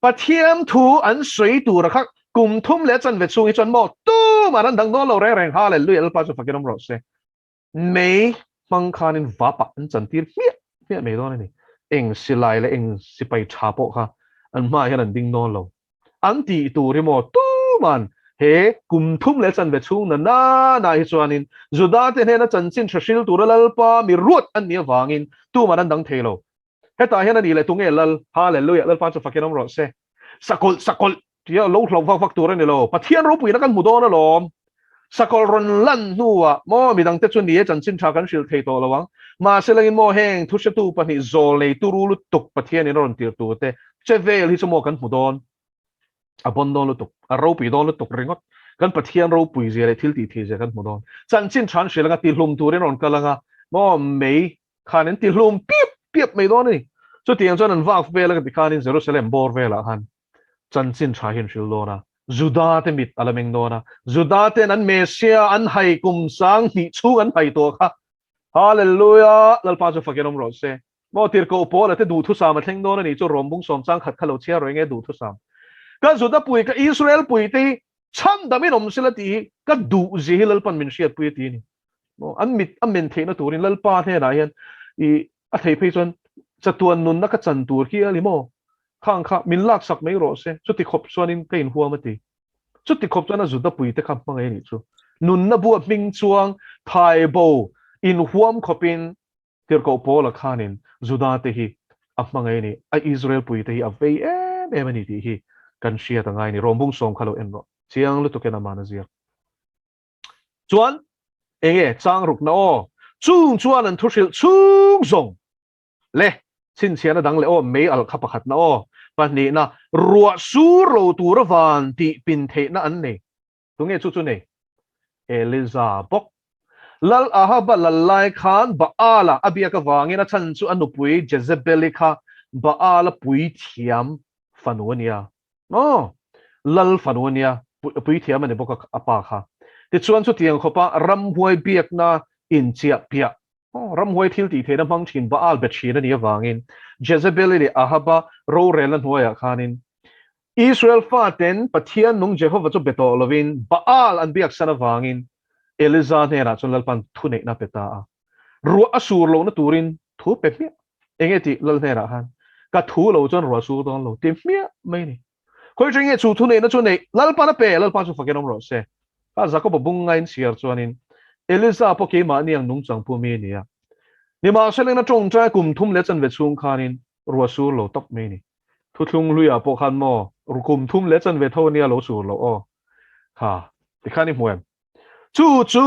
Pathian thu an sui tu ra khak kum thum le chan ve chung I chan mo tu ma ran dang no lo reng hallelujah pa chu fakiram ro se mấy mang khanin va pa an chan tir mẹ mẹ đó này eng silai le eng sipai chapo kha an ma hian an ding non lo an ti tu ri mo tu man he kum thum le chan ve chung na hi chuanin juda te ne na chan chin thashil tu lal pa mi ruat an nia wangin tu man an dang thelo heta hian ani le tunge lal hallelujah lal pa chu fakiram ro se sakol tia lo hlong vak tu ni lo Pathian ro pui na kan mu do na lo sakol ron lan nuwa mo mi dang te chun ni chan chin tha kan shil thei to lawang ma selangin mo heng Thuhretu pani zol nei turu lu tuk Pathian in ron tir tu te che vel hi chmo kan mudon abon don lu tuk a ro pi don lu tuk ringot kan Pathian ro pui je le thil ti thi je kan mudon chan chin than shilanga ti hlum tu rin ron kalanga mo mei khanin ti hlum piep mei don ni chu tiang chuan an wak vel ka ti khanin Jerusalem bor vela han chan chin tha hin shil do na Juda te mit alameng dona Juda te nan Mesia an hai kum sang ni chu an hai to kha hallelujah lal pa chu fakinom ro se mo tir ko po la te du thu sam thleng dona ni chu rombung som chang khat khalo chia roi nge du thu sam ka Juda pui ka Israel pui te cham damin om sila ti ka du ji lal pan min shiat pui ti ni mo an mit amen the na turin lal pa the na hian a thei phei chuan chatuan nun na ka chan tur hi alimo khang kha min lak sak mai ro se chuti khop chuanin ka in huam ati chuti khop chuan a Zutapui te kham pangai ni chu nun na bu ming chuang thai bo in huam khopin tir ko pola khanin Zuda te hi a mangai ni a Israel pui te hi a vei em ani ti hi kan shia ta ngai ni rombung som khalo en ro chiang lu to ke na mana zia chuan enge chang ruk na o chung chuan an thusil chung zong le sin chiana dang le o me al khapa khat na o pani na ruwa su ro tu ra van ti pin the na an nei tunge chu chu nei Elizabeth lal ahaba lalai khan baala abia ka wangena chan chu anupui Jezebelica baala pui thiam fanuania no lal fanuania pui thiam ane boka apa kha ti chuan chu tiang khopa ramhuai biak na in chia pia ramhuai thil ti thena mang thin baal bet thina ni wangin Jezebeli ahaba ro relan huaya khanin Israel faten Pathian nung Jehovah chu beto lovin baal an biak sana wangin Eliza nera chon lalpan thune na peta a ru asur lo na turin thu pe mi engeti lal nera han ka thu lo chon ru asur don lo tim mi mai ni khoi jing e chu thune na chone lalpa na pe lalpa chu fakenom ro se ka zakob bung ngain siar chuanin Eliza po ke ma niang nung chang pu mi ni ya ni ma seleng na chong tra kum thum le chan ve chung khanin ru asur lo top mai ni thu thung luya po khan mo ru kum thum le chan ve tho nia lo sur lo o ha ti khani muem chu chu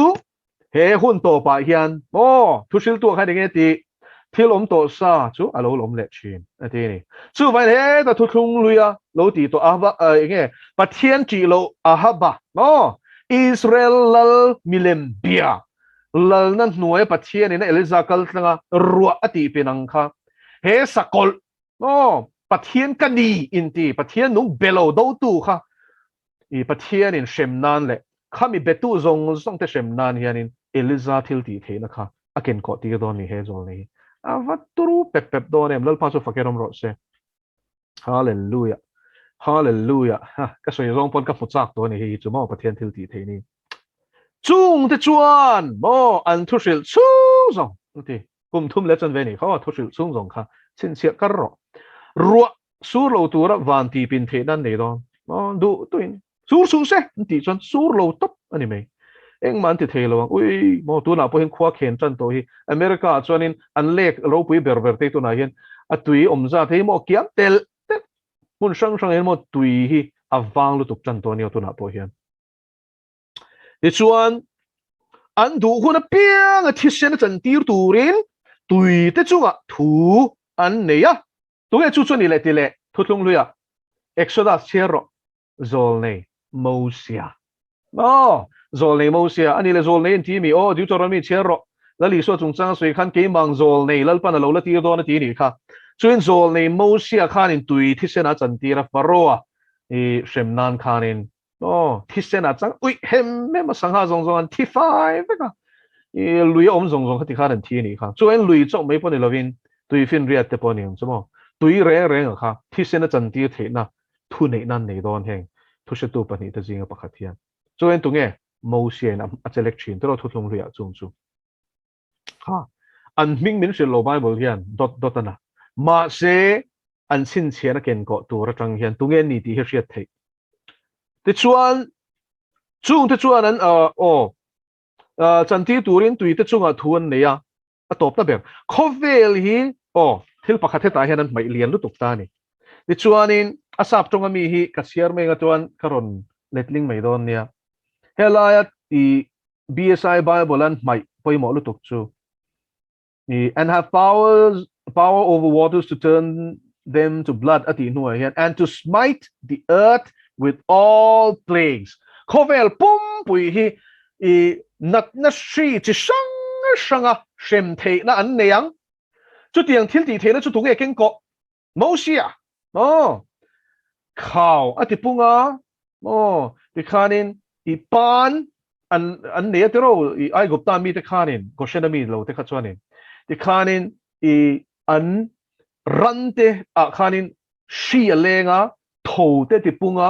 he hun to pa hian o thu sil tu khai ding ti thil om to sa chu alo lom le chin ati ni chu vai he ta thu thung luya lo ti to ava nge Pathian chi lo ahaba no Israel lal milem bia lal nan nuai Pathian ina Elizakal tanga ruwa ati pinang kha he sakol no Pathian kani inti Pathian nung belo do tu kha i Pathian in shemnan le khami betu zong song te shemnan hianin Eliza thil ti the na kha aken ko ti don ni he zol ni avaturu pep pep don em lal pa so fakerom ro se hallelujah hallelujah ka so yong pon ka fuchak to ni hi chu mo Pathian thil ti the ni chung te chuan mo an thusil chu zong ti kum thum le chan ve ni kha thusil chung zong kha chin sia kar ro ruwa sur lo tu ra van ti pin the nan nei don mo du tuin sur su se ti chon sur lo top ani me eng man ti thelo ui mo tu na po hin khwa khen chan to hi America chuanin an lek lo pui ber te tu na hian a tui omza thei mo kiam tel mun sang sang mo tui hi awang lu tuk chan to ni tu na po hian ti chuan an du huna piang a thisen chan tir turin tui te chunga thu an neya tu ge chu chu ni le ti le thutlung luya Exodus chero zol nei Mosia no zol nei Mosia ani le zol nei ti mi o Deuteronomy chero la li so chung chang sui khan ke mang zol nei lal pan lo la ti do na ti ni kha chuin zol nei Mosia khan in tui thisena chan ti ra faroa e shemnan khan in no thisena chang ui hem me ma sang ha zong zong an ti five ka e lui om zong zong khati khan ti ni kha chuin lui chok mai pon lovin tui fin riat te pon ni chumo tui reng kha thisena chan ti the na thu nei nan nei don heng thu se tu Pahnihte jinga pakhat hian chuan tunge Mosia na achelek thin tro thu thlung ria chung chu ha an ming min se lo Bible hian dot na ma se an sin chiana ken ko tu ra tang hian tunge ni ti hi riat thei ti chuan chung te chuan an chan ti turin tui te chunga thuan neya a top na ber khovel hi thil pakhat heta hian an mai lian lu tuk ta ni ti chuanin asap tonga mi hi kasiar me nga tuan karon letling mai don nia helaya i BSI Bible an mai poimo lu tuk chu and have power over waters to turn them to blood ati nuai hian and to smite the earth with all plagues khovel pum pui hi i nat na shi chi shanga shem the na an neang chu tiang thil ti the na chu tunge ken ko Mosia khao ati punga ti khanin i pan an ne tero i ai gupta mi te khanin goshena mi lo te khachuanin ti khanin i an rante a khanin shi alenga tho te ti punga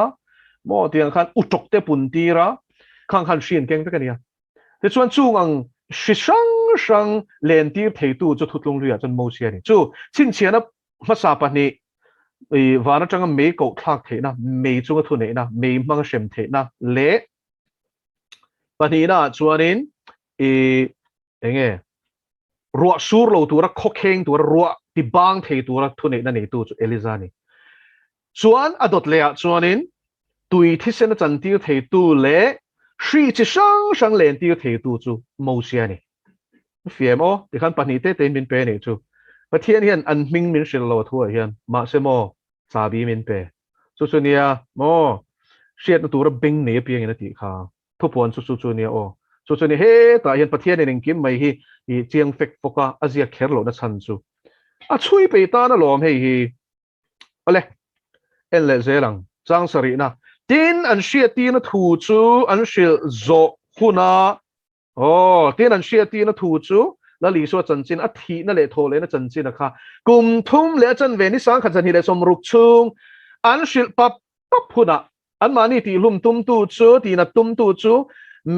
mo tiang khan utok te puntira khang khan shin keng te kania te chuan chung ang shisang sang len tir thei tu chu thutlung luya chan mo sia ni chu chin chiana masa pani vana changa me ko thak the na me chu thu nei na me mang shem the na le pani na chuanin enge ruwa sur lo tura khokheng tura ruwa ti bang thei tura thu nei na nei tu chu elizani chuan adot le chuanin tui thi sen chan tir thei tu le shri chi sang len tir thei tu chu mo sia ni fiam o ti khan Pahnihte te min pe nei chu Pathian hian an ming min shil lo thua hian ma se mo sa bi min pe chu chu nia mo shiat na tur bing ne piang ina ti kha thu pon chu chu nia o chu chu ni he ta hian Pathian ning kim mai hi chiang fek foka azia kher lo na chan chu a chui pe ta na lom hei hi ole en le zelang chang sari na tin an shiat ti na thu chu an shil zo khuna tin an shiat ti na thu chu la li so chan chin a thi na le tho le na chan chin a kha kum thum le chan ve ni sang kha chan hi le som ruk chung an shil pap phuna an mani ti lum tum tu chu ti na tum tu chu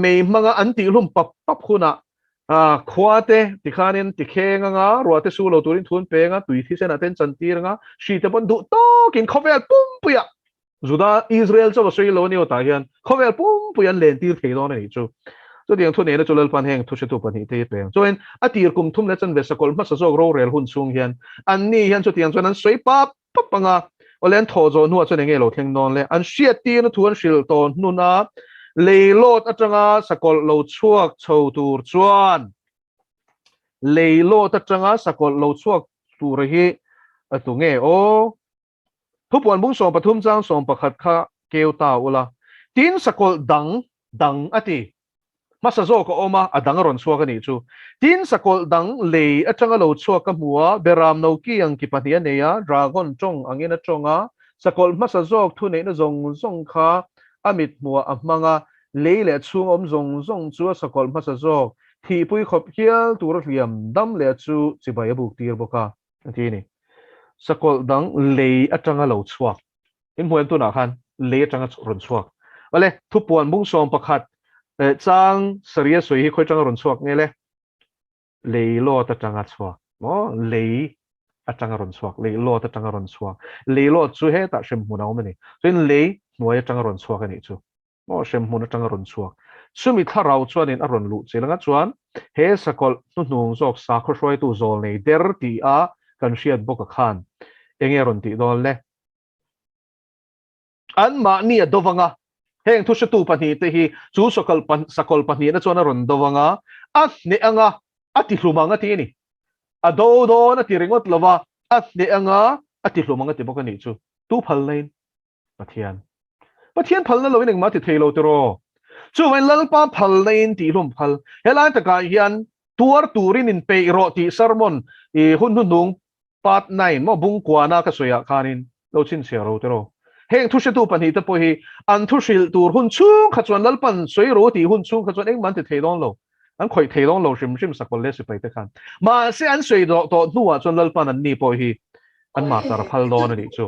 me manga an ti lum pap khuna khwate ti khanin ti khenga nga ruate su lo turin thun pe nga tui thi sen aten chan tir nga shi te bon du to kin khovel pum puya zuda Israel cho soi lo ni o ta hian khovel pum puyan len tir thei do ni chu cho diang thu ne na cholal pan heng thu se tu pan hi te pe cho en atir kum thum le chan ve sakol ma sa jog ro rel hun chung hian an ni hian chu tiang chuan an soi pap panga olen tho zo nu chu ne nge lo theng non le an shiat ti na thu an shil ton nu na leilot atanga sakol lo chuak chho tur chuan leilot atanga sakol lo chuak tur hi atu nge o thupuan bung som pathum chang som pakhat kha keu ta ula tin sakol dang ati masa zo ko oma adang ron chuak ani chu tin sakol dang le atanga lo chuak ka muwa beram no ki ang ki pahnia neya dragon chong angena chonga sakol masa zo thu nei na zong kha amit muwa amanga leile chung om zong chu sakol masa zo thi pui khop hial tur hliam dam le chu chibai buk tir boka ti ni sakol dang le atanga lo chuak in huan tu na khan le atanga ron chuak wale thupuan bung som pakhat chang saria soi hi khoi chang ron chuak nge le lo ta changa chuak mo le atanga ron chuak le lo ta changa ron chuak le lo chu he ta shem munau mani tin le noi changa ron chuak ani chu mo shem mun atanga ron chuak sumi tharau chuan in aron lu chelanga chuan he sakol Hnuhnung jok sa kho roi tu zol nei der ti a kan shiat boka khan enge ron ti dol le an ma ni adowanga heng thu tu Pahnihte hi chu sakol Pahnih na chuan ron dowanga at ne anga ati hlumanga ti ni do na ti ringot lova at ne anga ati hlumanga ti boka ni chu tu phal lein Pathian phal na lo ning ma ti thei lo tero chu wen lalpa phal lein ti hlum phal helai taka hian turin in pe ro ti sermon Hun Hnuhnung Part-9 mo bung kwana ka soya khanin lo chin sia ro tero heng thu tu Pahnihte po hi an thu shil tur hun chung kha chuan lalpan soi ro ti hun chung kha chuan eng man ti thei don lo an khoi thei don lo shim sakol le si pai te khan ma se an soi do to nuwa chuan lalpan an ni po hi an ma tar phal don ani chu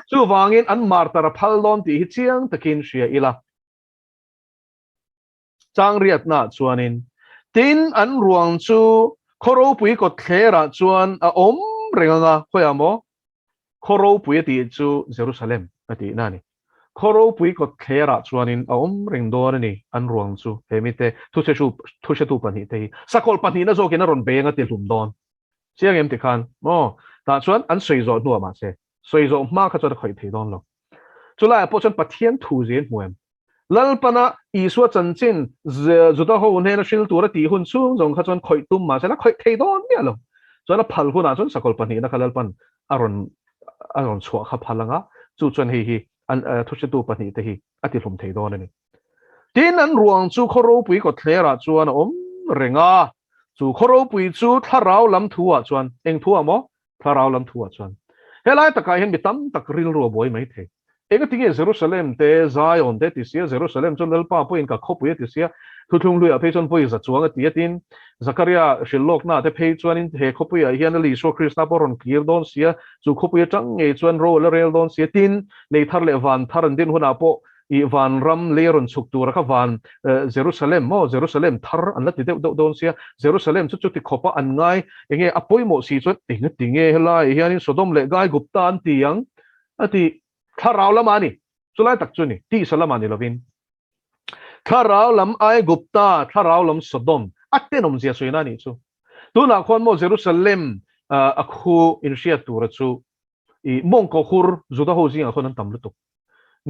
chu wangin an mar tar phal don ti hi chiang takin sia ila chang riat na chuanin tin an ruang chu Thuhretu ko thera chuan a om renganga khoyamo Thuhretu ti chu Jerusalem ati nani Thuhretu ko thera chuanin a om reng do ani an ruang chu hemite thu se tu Pahnihte hi sakol Pahnih na zo ke na ron benga ti hlum don chiang em ti khan mo ta chuan an soi zo nu ma se soi zo ma kha chu khoi thei don lo chulai po chuan Pathian thu zen muem lalpana iswa chanchin zuda ho ne na shil tura ti hun chung jong kha chon khoi tum ma se na khoi thei don nia lo chona phal hu na chon sakol Pahnih na khalalpan aron chwa kha phalanga chu chon hi an thu se tu Pahnihte hi ati hlum thei don ani tin an ruang chu Thuhretu ko thlera chuan om renga chu Thuhretu chu tharau lam thuwa chuan eng thuwa mo tharau lam thuwa chuan helai taka hen bitam tak ril ro boi mai the ega tinge Jerusalem te Zion te ti sia Jerusalem chon lalpa po in ka khopu ti sia thuthung lui a pe chon poi za chuanga ti tin Zakaria shilok na te pe chuan in he khopu ya hian li so Krishna boron kir don sia chu khopu chang nge chuan ro le rel don sia tin nei thar le van thar an din huna po i van ram leron chuk tur kha van Jerusalem mo Jerusalem thar an la ti deuh don sia Jerusalem chu chu ti khopa an ngai enge apoi mo si chu tinge hela hian Sodom le gai gupta an tiang ati tharau lama ni chulai tak chu ni ti salama ni lovin tharau lam ai gupta tharau lam Sodom atenom zia soina ni chu tuna khon mo Jerusalem akhu in sia tur chu i mongko khur juda ho jing khon an tam lutuk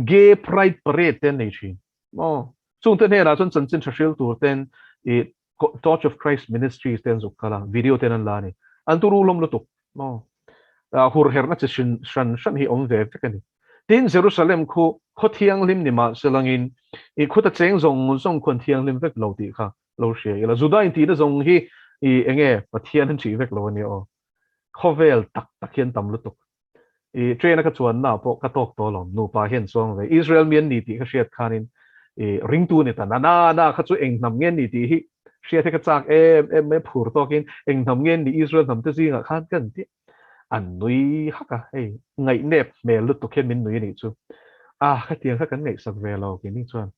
gay pride parade ten nei chi chung ten hera chon chan chin thashil tur ten i Torch of Christ Ministries ten zukala video ten an la ni an turu lom lutuk hur herna chi shan hi om ve vekani tin Jerusalem khu khothiang lim ni ma selangin i khuta cheng zong khon thiang lim vek lo ti kha lo she ila juda in ti da zong hi i enge pathian han chi vek lo ni khovel tak hian tam lutuk i train ka chuan na po ka tok to lom nu pa hian song ve Israel mian ni ti ka shiat khanin i ring tu ni ta na kha chu eng nam ngen ni ti hi shiat ka chak me phur tokin eng nam ngen ni Israel nam te jinga khan kan ti an nui haka hey ngai nep me lut to khen min nui ni chu kha tiang kha kan ngai sak ve lo ki ni chuan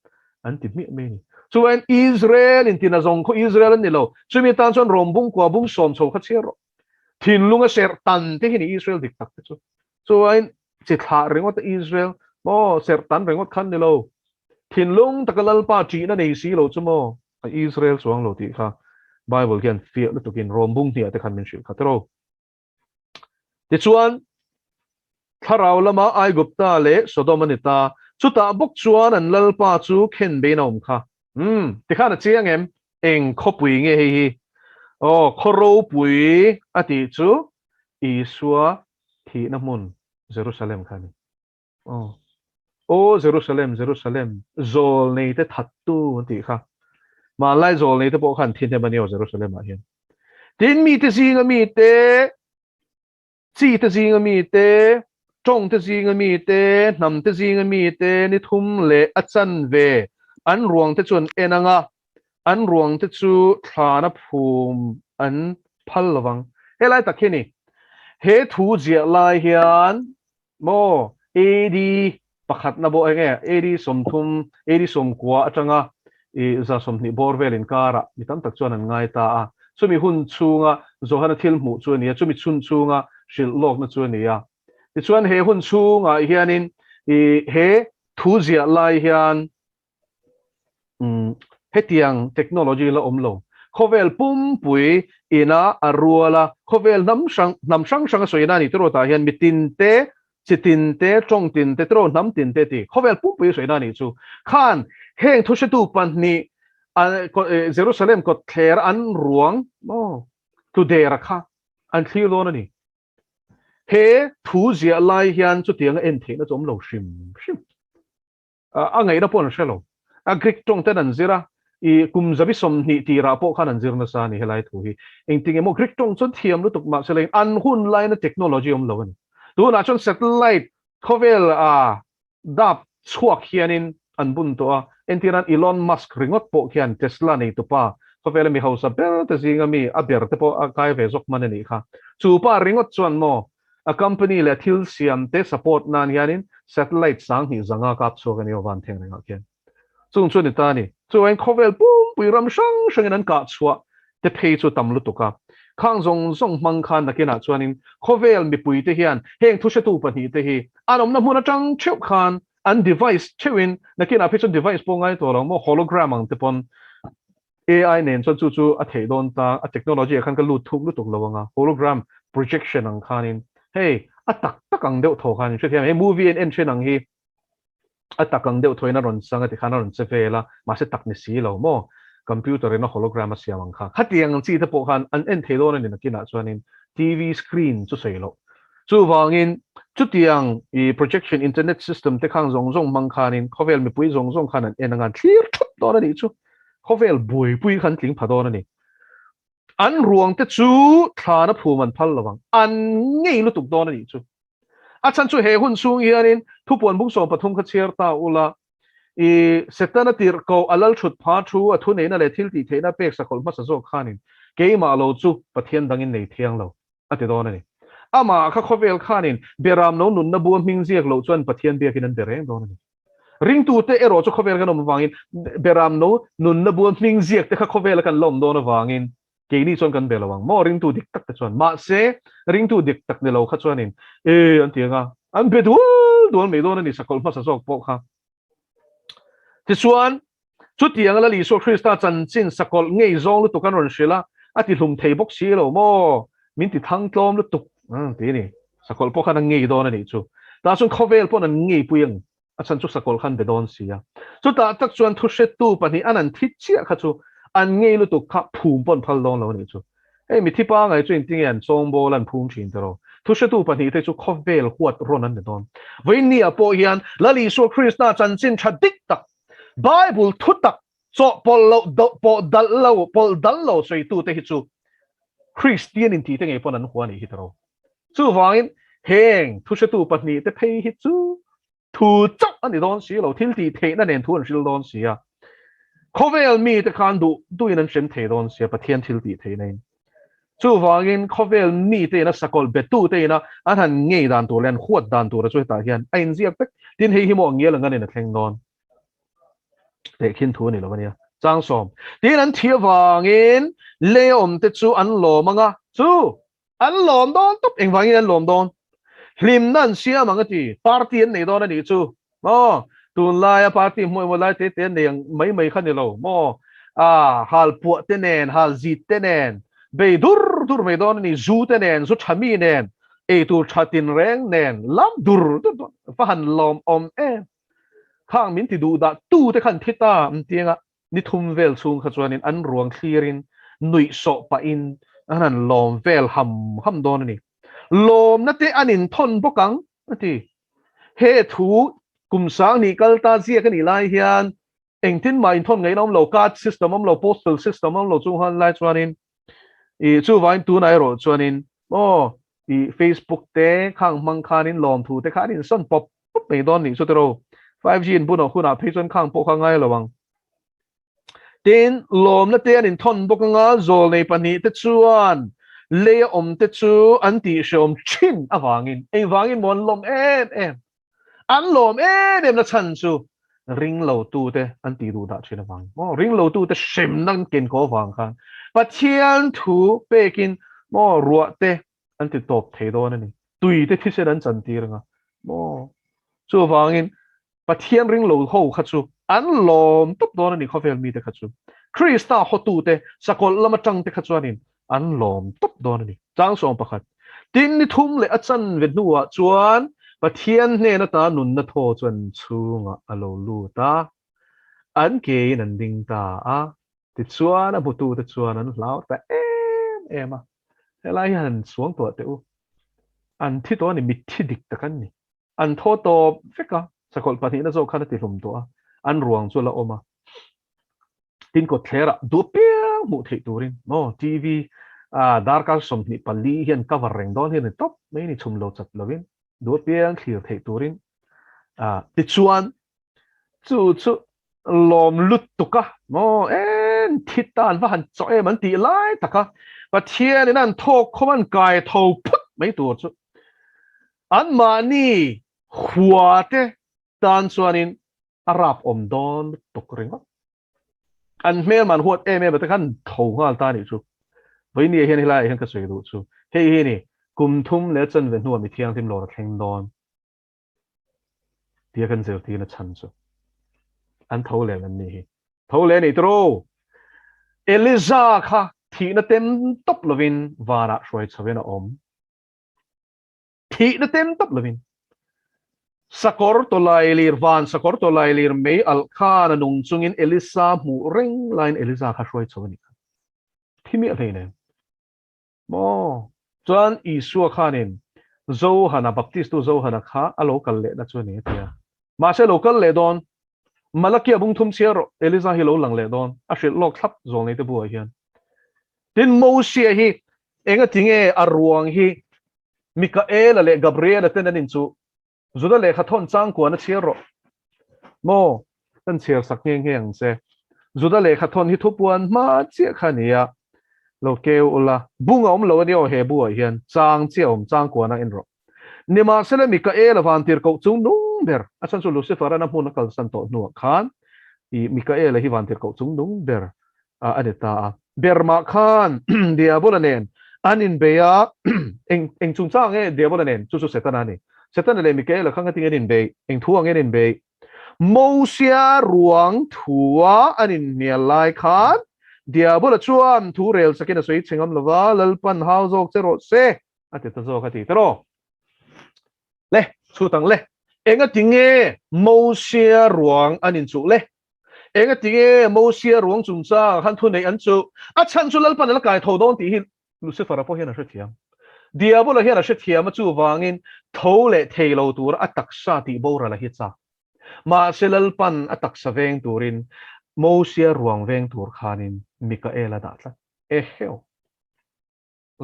an ti mi me ni chu an Israel in tin azong ko Israel ni lo chu mi tan chuan rom bung kwa bung som cho kha chero thin lunga ser tan te hi ni Israel dik tak chu so ein chi tha ringot Israel mo ser tan ringot khan ni lo thin lung takalal pa chi na nei si lo chu mo Israel chuang lo ti kha Bible kian fi lu tukin rom bung ti ate khan min shil khatro ti chuan tharau lama ai gupta le Sodom anita chuta bok chuan an lalpa chu khen be nom kha ti kha na chiang eng khopui nge hi khoro pui ati chu isua thi na mun Jerusalem khani Jerusalem zol nei te thattu ti kha ma lai zol nei te po khan thin te mani Jerusalem a hian tin mi te zinga mi te chi te zinga mi te chong te zinga mi te nam te zinga mi te ni thum le achan ve an ruang te chun enanga an ruang te chu thana phum an phal lawang helai takhini he thu zia lai hian mo edi pakhat na bo enge edi somthum edi somkwa atanga i za somni borvelin kara mi tam tak chuan an ngai ta chumi hun chunga zohana thil mu chu ania chumi chun chunga shil lok na chu ania ti chuan he hun chunga hianin i he thu zia lai hian hetiang technology la omlo khovel pum pui ina aruala khovel nam sang soina ni tro ta hian mitin te chitin te chong tin te tro nam tin te ti khovel pum pui soina ni chu khan heng Thuhretu Pani Jerusalem ko thler an ruang tu de rakha an thilo na ni he thu zia lai hian chu tiang en the na chom lo shim ngai na pon shelo agrik tong te nan zira i kum zabi som ni ti ra po khan an zirna sa ni helai thu hi engting emo grik tong chon thiam lu tuk ma sele an hun lai na technology om lo ni tu na chon satellite khovel dap chuak hianin an bun to entiran Elon Musk ringot po khian Tesla nei to pa khovel mi hausa ber te zinga mi aber te po kai ve zok man ni kha chu pa ringot chuan mo a company le thil siam te support nan hianin satellite sang hi zanga kap chok ani wan theng nga khian chung chu ni ta ni chu en khovel pum pui ram sang an ka chua te phei chu tam lu tuka khang zong mang khan na kena chuanin khovel mi pui te hian heng Thuhretu Pani te hi anom na huna tang cheu khan an device chewin na kena phei device po ngai to lo mo hologram ang te pon AI nen chu a thei don ta a technology khan ka lu tuk lawanga hologram projection ang khanin hey atak ang deuh tho khan che he movie en chen ang hi atakang deuh thoina ron sanga ti khana ron chevela ma se tak ni si lo mo computer in a hologram siamang kha khatiang chi te po khan an en thelo ni na kina chuanin TV screen chu seilo chu wangin chu tiang I projection internet system te khang zong mang khanin khovel mi pui zong khan an enanga clear thut do na ni chu khovel bui pui khan tling phadon ani an ruang te chu thana phuman phal lawang an ngei lu tuk do na ni chu achan chu he hun chung hianin thupon bung som pathum kha cher ta ula I setana tir ko alal thut pha thu athu nei na le thil ti theina pek sakol ma sa zo khanin keima lo chu Pathian dangin nei thiang lo ate don ani ama kha khovel khanin beram no nun na bu ming ziak lo chuan Pathian biakin an bereng don ani ring tu te ero cho khovel kan om wangin beram no nun na buam ming ziak te kha khovel kan lom do na wangin ke ni chon kan belawang mo ring tu dik tak te chon ma se ring tu dik tak ne lo kha chonin an tianga an bedu don me don ni sakol ma sa sok po kha ti chuan chu tiang la li so Krista chan chin sakol ngei zong lu tu kan ron shila ati hlum thei bok si lo mo min ti thang tlom lu tu ti ni sakol po khan ngei don ani chu ta chun khovel po nan ngei puyang a chan chu sakol khan be don sia chu ta tak chuan Thuhretu pani anan thit chia kha chu an ngei lu tu kha phum pon phal don lo ni chu ei mi thipa ngai chu in ting an chong bo lan phum thin te ro Thuhretu pani te chu khovel huat ron an don voi ni a po hian la li so Krista chan chin thadik tak Bible thutak so pol dal lo soi tu te hi chu Christian in ti te ngai pon an huani hi tro chu wangin heng Thuhretu pani te phei hi chu thu chak ani don si lo thil ti the na nen thu an sil don si a khovel mi te khan du in an shem the don si Pathian thil ti the nei chu wangin khovel mi te na sakol betu te na an han ngei dan tu len khuat dan tu ra chu ta hian ain ziak tak tin hei hi mo ngial ngan in a thleng don te khin thu ni lo ania chang som tin an thia wangin le om te chu an lo manga chu an lom don top eng wangin an lom don hlim nan sia manga ti Part-10 nei don ani chu mo tun lai a party moi lai te te nei mai khan ni lo mo hal pu te nen hal zit te nen be dur mai don ni zu te nen zu thami nen e tu thatin reng nen lam dur fa han lom om khang min ti du da tu te khan thita tianga ni thum vel chung kha chuanin an ruang thlirin nui so pa in anan lom vel ham don ni lom na te anin thon bokang ati he thu kum sang ni kalta zia kan ni lai hian engtin mai thon ngai nom lo card system om lo postal system om lo chung han lai chuanin I chu wain tu nai ro chuanin I Facebook te khang mang khanin lom thu te khanin son pop mai don ni chu te ro 5G in buno khuna pheichon khang po khangai lawang tin lom na te anin thon bokanga zol nei pani te chuan le om te chu an ti shom chin awangin ei wangin mon lom em an lom em na chan chu ring lo tu te an ti du da chin awang ring lo tu te shem nan ken ko wang khan Pathian thu pekin mo ruwa te an ti top thei don ani tui te thisen an chan ti ranga mo chu wangin Pathian ring lo ho khachu an lom top don ani khovel mi te khachu Krista hotu te sakol lama tang te khachuanin an lom top don ani chang som pakhat tin ni thum le achan ve nuwa chuan Pathian ne na ta nun na tho chuan chunga alo lu ta an ke nan ding ta ti chuan a butu te chuan an lau ta em helai han suang to te u an thi to ni mit thi dik ta kan ni an tho to feka sakol pani na zo khana ti hlum to an ruang chu la oma tin ko thera du pia mu thei turin no TV darka som ni pali hian cover reng don hian top mai ni chum lo chat lovin du pia clear thei turin ti chuan chu lom lut tuka no en thitan va han cho em an ti lai taka Pathian in an thok khoman kai tho phut mai tur chu an ma ni huate tan chuanin arap om don tuk ringa an mel man huat em ta kan tho ngal ta ni chu voi ni hian hilai hian ka sei du chu hei hi ni kum thum le chan ve nu mi thiang tim lo thleng don tia kan zel ti na chan chu an tho le an ni tho le ni tro Eliza kha thi na tem top lovin vara shoi chawena om thi na tem top lovin sakor to lai lir van sakor to lai lir mei al khan nung chungin Elisa mu reng line Elisa kha shoi chawani thimi a theine mo chuan Isua khanin zawhna baptist tu zawhna kha a local le na chu ni tia ma se local le don malakia bung thum chiaro Elisa hi lo lang le don a shil lok thlap zol nei te bu hian tin mo sia hi enga tinge arwang hi Mikael le Gabriel ten anin chu zuda le khathon chang ko na chiaro mo tan chiar sak nge nge se zuda le khathon hi thupuan ma chia khania lo keu ula bunga om lo ni o he bu hian chang chiom chang ko na in ro nima sele Mikael van tir ko chung nu ber achan chu Lucifer ana mun kal san to nu khan I Mikael hi van ter ko chung nung ber aneta ber ma khan diabolanen anin beya eng chung chang e diabolanen chu setana ni setana le Mikael khang ating enin be eng thuang enin be Mosia ruang thua anin nialai khan diabola chuan thu rel sakina soi chingam lova lalpan hauzok chero se ateta zo khati tero le chutang le enga tinge Mosia ruang anin chu le enga tinge Mosia ruang chung cha han thu nei an chu a chan chu lalpan la kai tho don ti hi Lucifer po hian a hrethiam diabola hian a hrethiam chu wangin tho le thei lo tur atak sa ti bora la hi cha ma selalpan atak sa veng turin Mosia ruang veng tur khanin Mikaela da tla e heo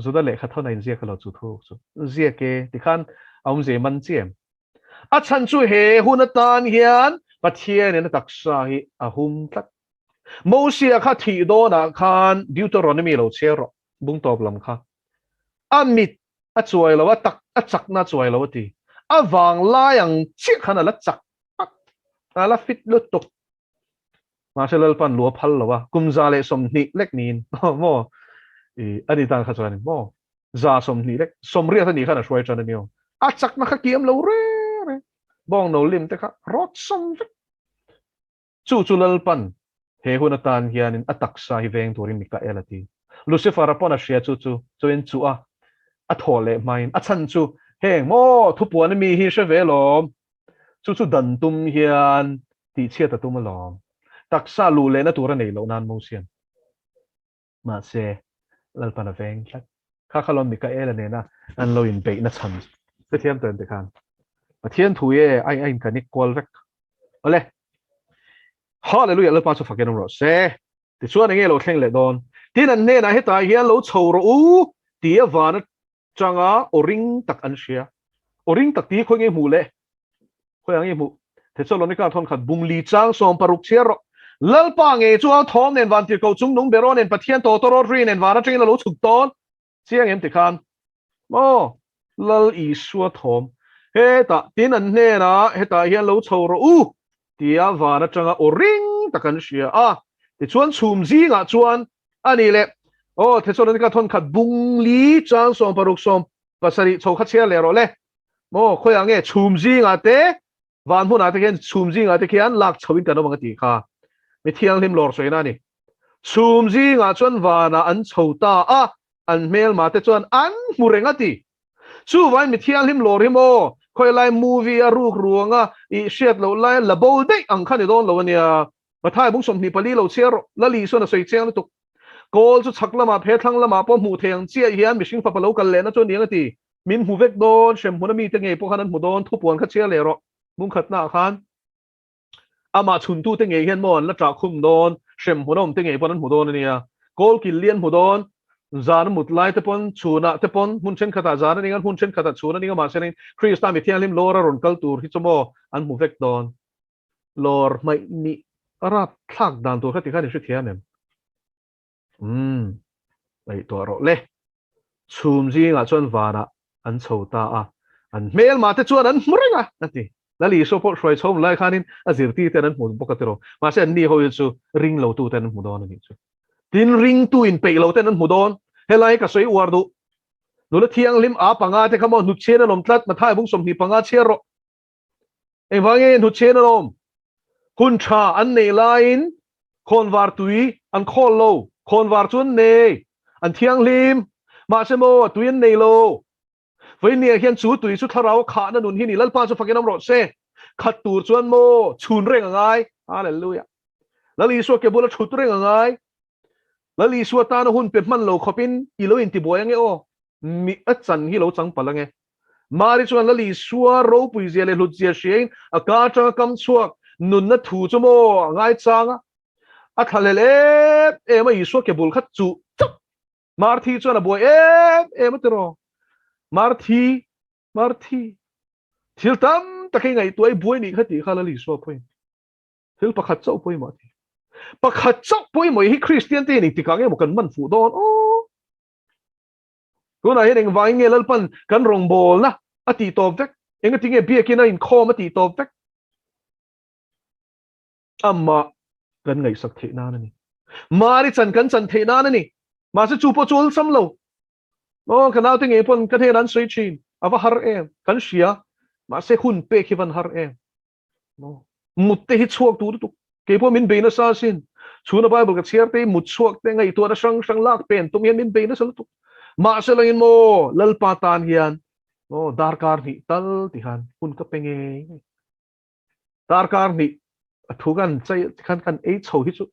zuda le kha thona in zia kalo chu thu chu zia ke ti khan aum je man chem a chan chu he hunatan hian Pathian en taksa hi ahum tlat Mosia kha thi do na khan Deuteronomy lo chero bung top lam kha amit a chuai lo tak a chak na chuai lo ti awang la yang chi khana la chak ala fit lu tuk ma selal pan lu phal lo wa kumza le som ni lek nin mo ani tan kha chuan mo za som ni lek som ria ni khana shwai chan ni a chak na kha kiam lo re bong no lim te kha rot som chu lal pan he hunatan hian in atak sa hi veng turin Mikael ati Lucifer upon a shia chu in chu a thole main a chan chu heng mo thu puan mi hi she velom chu dan tum hian ti chia ta tum lom taksa lu le na tur nei lo nan mo sian ma se lal pan a veng thlat kha khalom Mikael ne na an lo in be na chan te thiam ten te khan Pathian thuye ai kanik kwal vek ole hallelujah le pa chu faken ro se ti chuan nge lo thleng le don tin an ne na heta hian lo chho ro u ti awana changa oring tak an sia oring tak ti khoi nge mu le khoi ang nge mu te cholonika thon khat bungli chang som paruk chero lalpa nge chu thom nen van ti ko chung nung beron en Pathian to ro rin en wana tring lo chuk ton chiang em ti khan mo lal I suwa thom heta tin an ne na heta hian lo chho ro u tia vana changa oring takan sia ti chuan chhum zinga chuan ani le the chuan ka thon khat bungli chang som paruk som pasari chho kha chia le ro le mo khoi ange chhum zinga te van huna te gen chhum zinga te khian lak chhowin kan awang ti kha mi thiang lim lor soina ni chhum zinga chuan vana an chhota an mel ma te chuan an murenga ti chu van mi thiang lim lor hi mo khoi lai movie a ruk ruanga I shet lo lai la bol dei ang khani don lo ania mathai bung som ni pali lo chero la li so na soi cheng tu kol chu chakla ma phe thlang lama po mu theng chia hian mishing pa palo kal le na chon niang ti min hu vek don shem huna mi te nge po khanan mu don thu puan kha chia le ro bung khat na khan ama chun tu te nge hian mon la tra khum don shem hunom te nge ponan mu don ania kol ki lian mu don zan mut lai te pon chuna te pon mun chen khata zan ni ngan hun chen khata chuna ni ma senin Krista mi thiang lim lora ron kal tur hi chomo an mu vek don lor mai ni ara thak dan tur khati khani shi thianem ai to ro le chum ji nga chon wana an chhota an mel ma te chuan an mrenga ati lali so po shoi chom lai khanin a zirti ten an mu bokatero ma se ni ho chu ring lo tu ten mu don ni chu tin ring tu in pe lo ten an mu don helai ka soi wardu nula thiang lim panga te khamo nu chena lom tlat mathai bung som ni panga chero e wange nu chena lom kun tha an nei lain khon war tui an khol lo khon war chun nei an thiang lim ma se mo tuin nei lo với nia hian chu tui chu tharau kha na nun hi ni lalpa chu fakenam ro se khat tur chuan mo chun reng ngai hallelujah lali so ke bola chut reng ngai lali so ta na hun pe man lo khopin I lo in ti boyang e o mi a chan hi lo chang palange mari chuan lali suwa ro pui zia le lut zia sheng a ka cha kam chuak nun na thu chu mo ngai changa a thalele e ma I so ke bul khat chu mar thi chuan a boy e ma tero Marthi thil tam takai ngai tuai buai ni khati khala li so point thil pakhat chau poi ma thi pakhat chau poi moi hi Christian te ni tikang e mo kan man fu don ko na hen vai nge lalpan kan rong bol na ati to vek enga tinge biak ina in kho ma ti to vek amma kan ngai sak the na ni mari chan kan chan the na ni ma se chu po chul sam lo o kanau tinge pon kan he nan sui chin ava har em kan sia ma se hun pe ki van har em no mut te hi chuak tu ke po min be na sa sin chuna bible ka chiar te mut chuak te ngai to na sang sang lak pen tum yan min be na sal tu ma se langin mo lal patan hian o darkar ni tal ti han hun ka penge darkar ni thu kan chai kan ei chho hi chu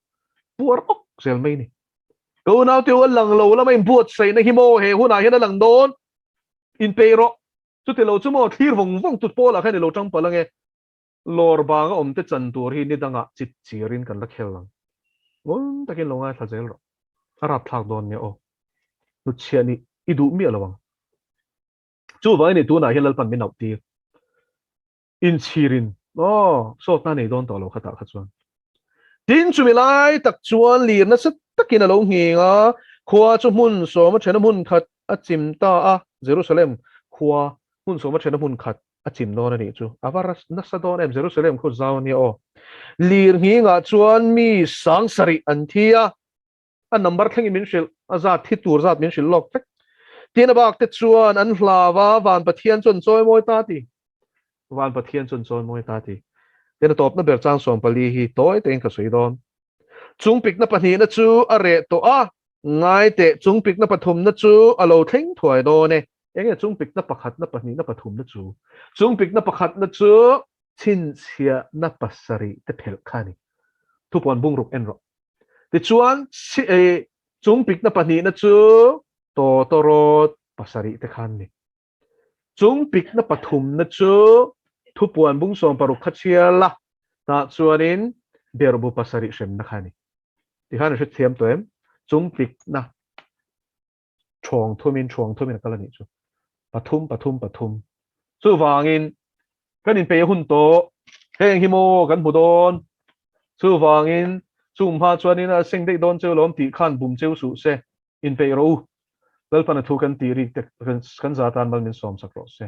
puar ok sel mai ni ko nau te lang lo la mai buat sei na hi mo he huna hian lang don in pero chu te lo chu mo thir vong vong tu po la khan lo tang palange lor ba ga om te chan tur hi ni danga chit chirin kan la khel lang won takin longa tha zel ro arap thak don ne o nu chiani idu mi alawang chu vai ni tu na hian lal pan min nau ti in chirin o so ta nei don to lo khata kha chuan tin chu mi lai tak chuan lir na sat takin alo nginga khua chu mun so ma thena mun khat a chim ta a Jerusalem khua mun so ma thena mun khat a chim don ani chu avaras na sa don em Jerusalem khu zaw ni o lir nginga chuan mi sang sari an thia a number thangi min shil a za thi tur zat min shil lok tak tin abak te chuan an hlawa van Pathian chon choi moi ta ti van Pathian chon choi moi ta ti tin top na ber chang som pali hi toy teng ka sui don chung pik na pani na chu are to a ngai te chung pik na pathum na chu alo thleng thuai do ne enge chung pik na pakhat na pani na pathum na chu chung pik na pakhat na chu chin chia na pasari te phel khani thu pon bung ruk en ro ti chuan chung pik na pani na chu to torot pasari te khan ni chung pik na pathum na chu thu puan bung som paruk khachiala ta chuanin berbu pasari shem na khani ti han se thiam toem chung pik na chong thumin kalani chu pathum chu wangin kanin pe hun to heng himo kan budon chu wangin chum ha chuanin a sing dei don cheu lom ti khan bum cheu su se in pe ro lal pana thu kan ti ri te kan za tan mal min som sak ro se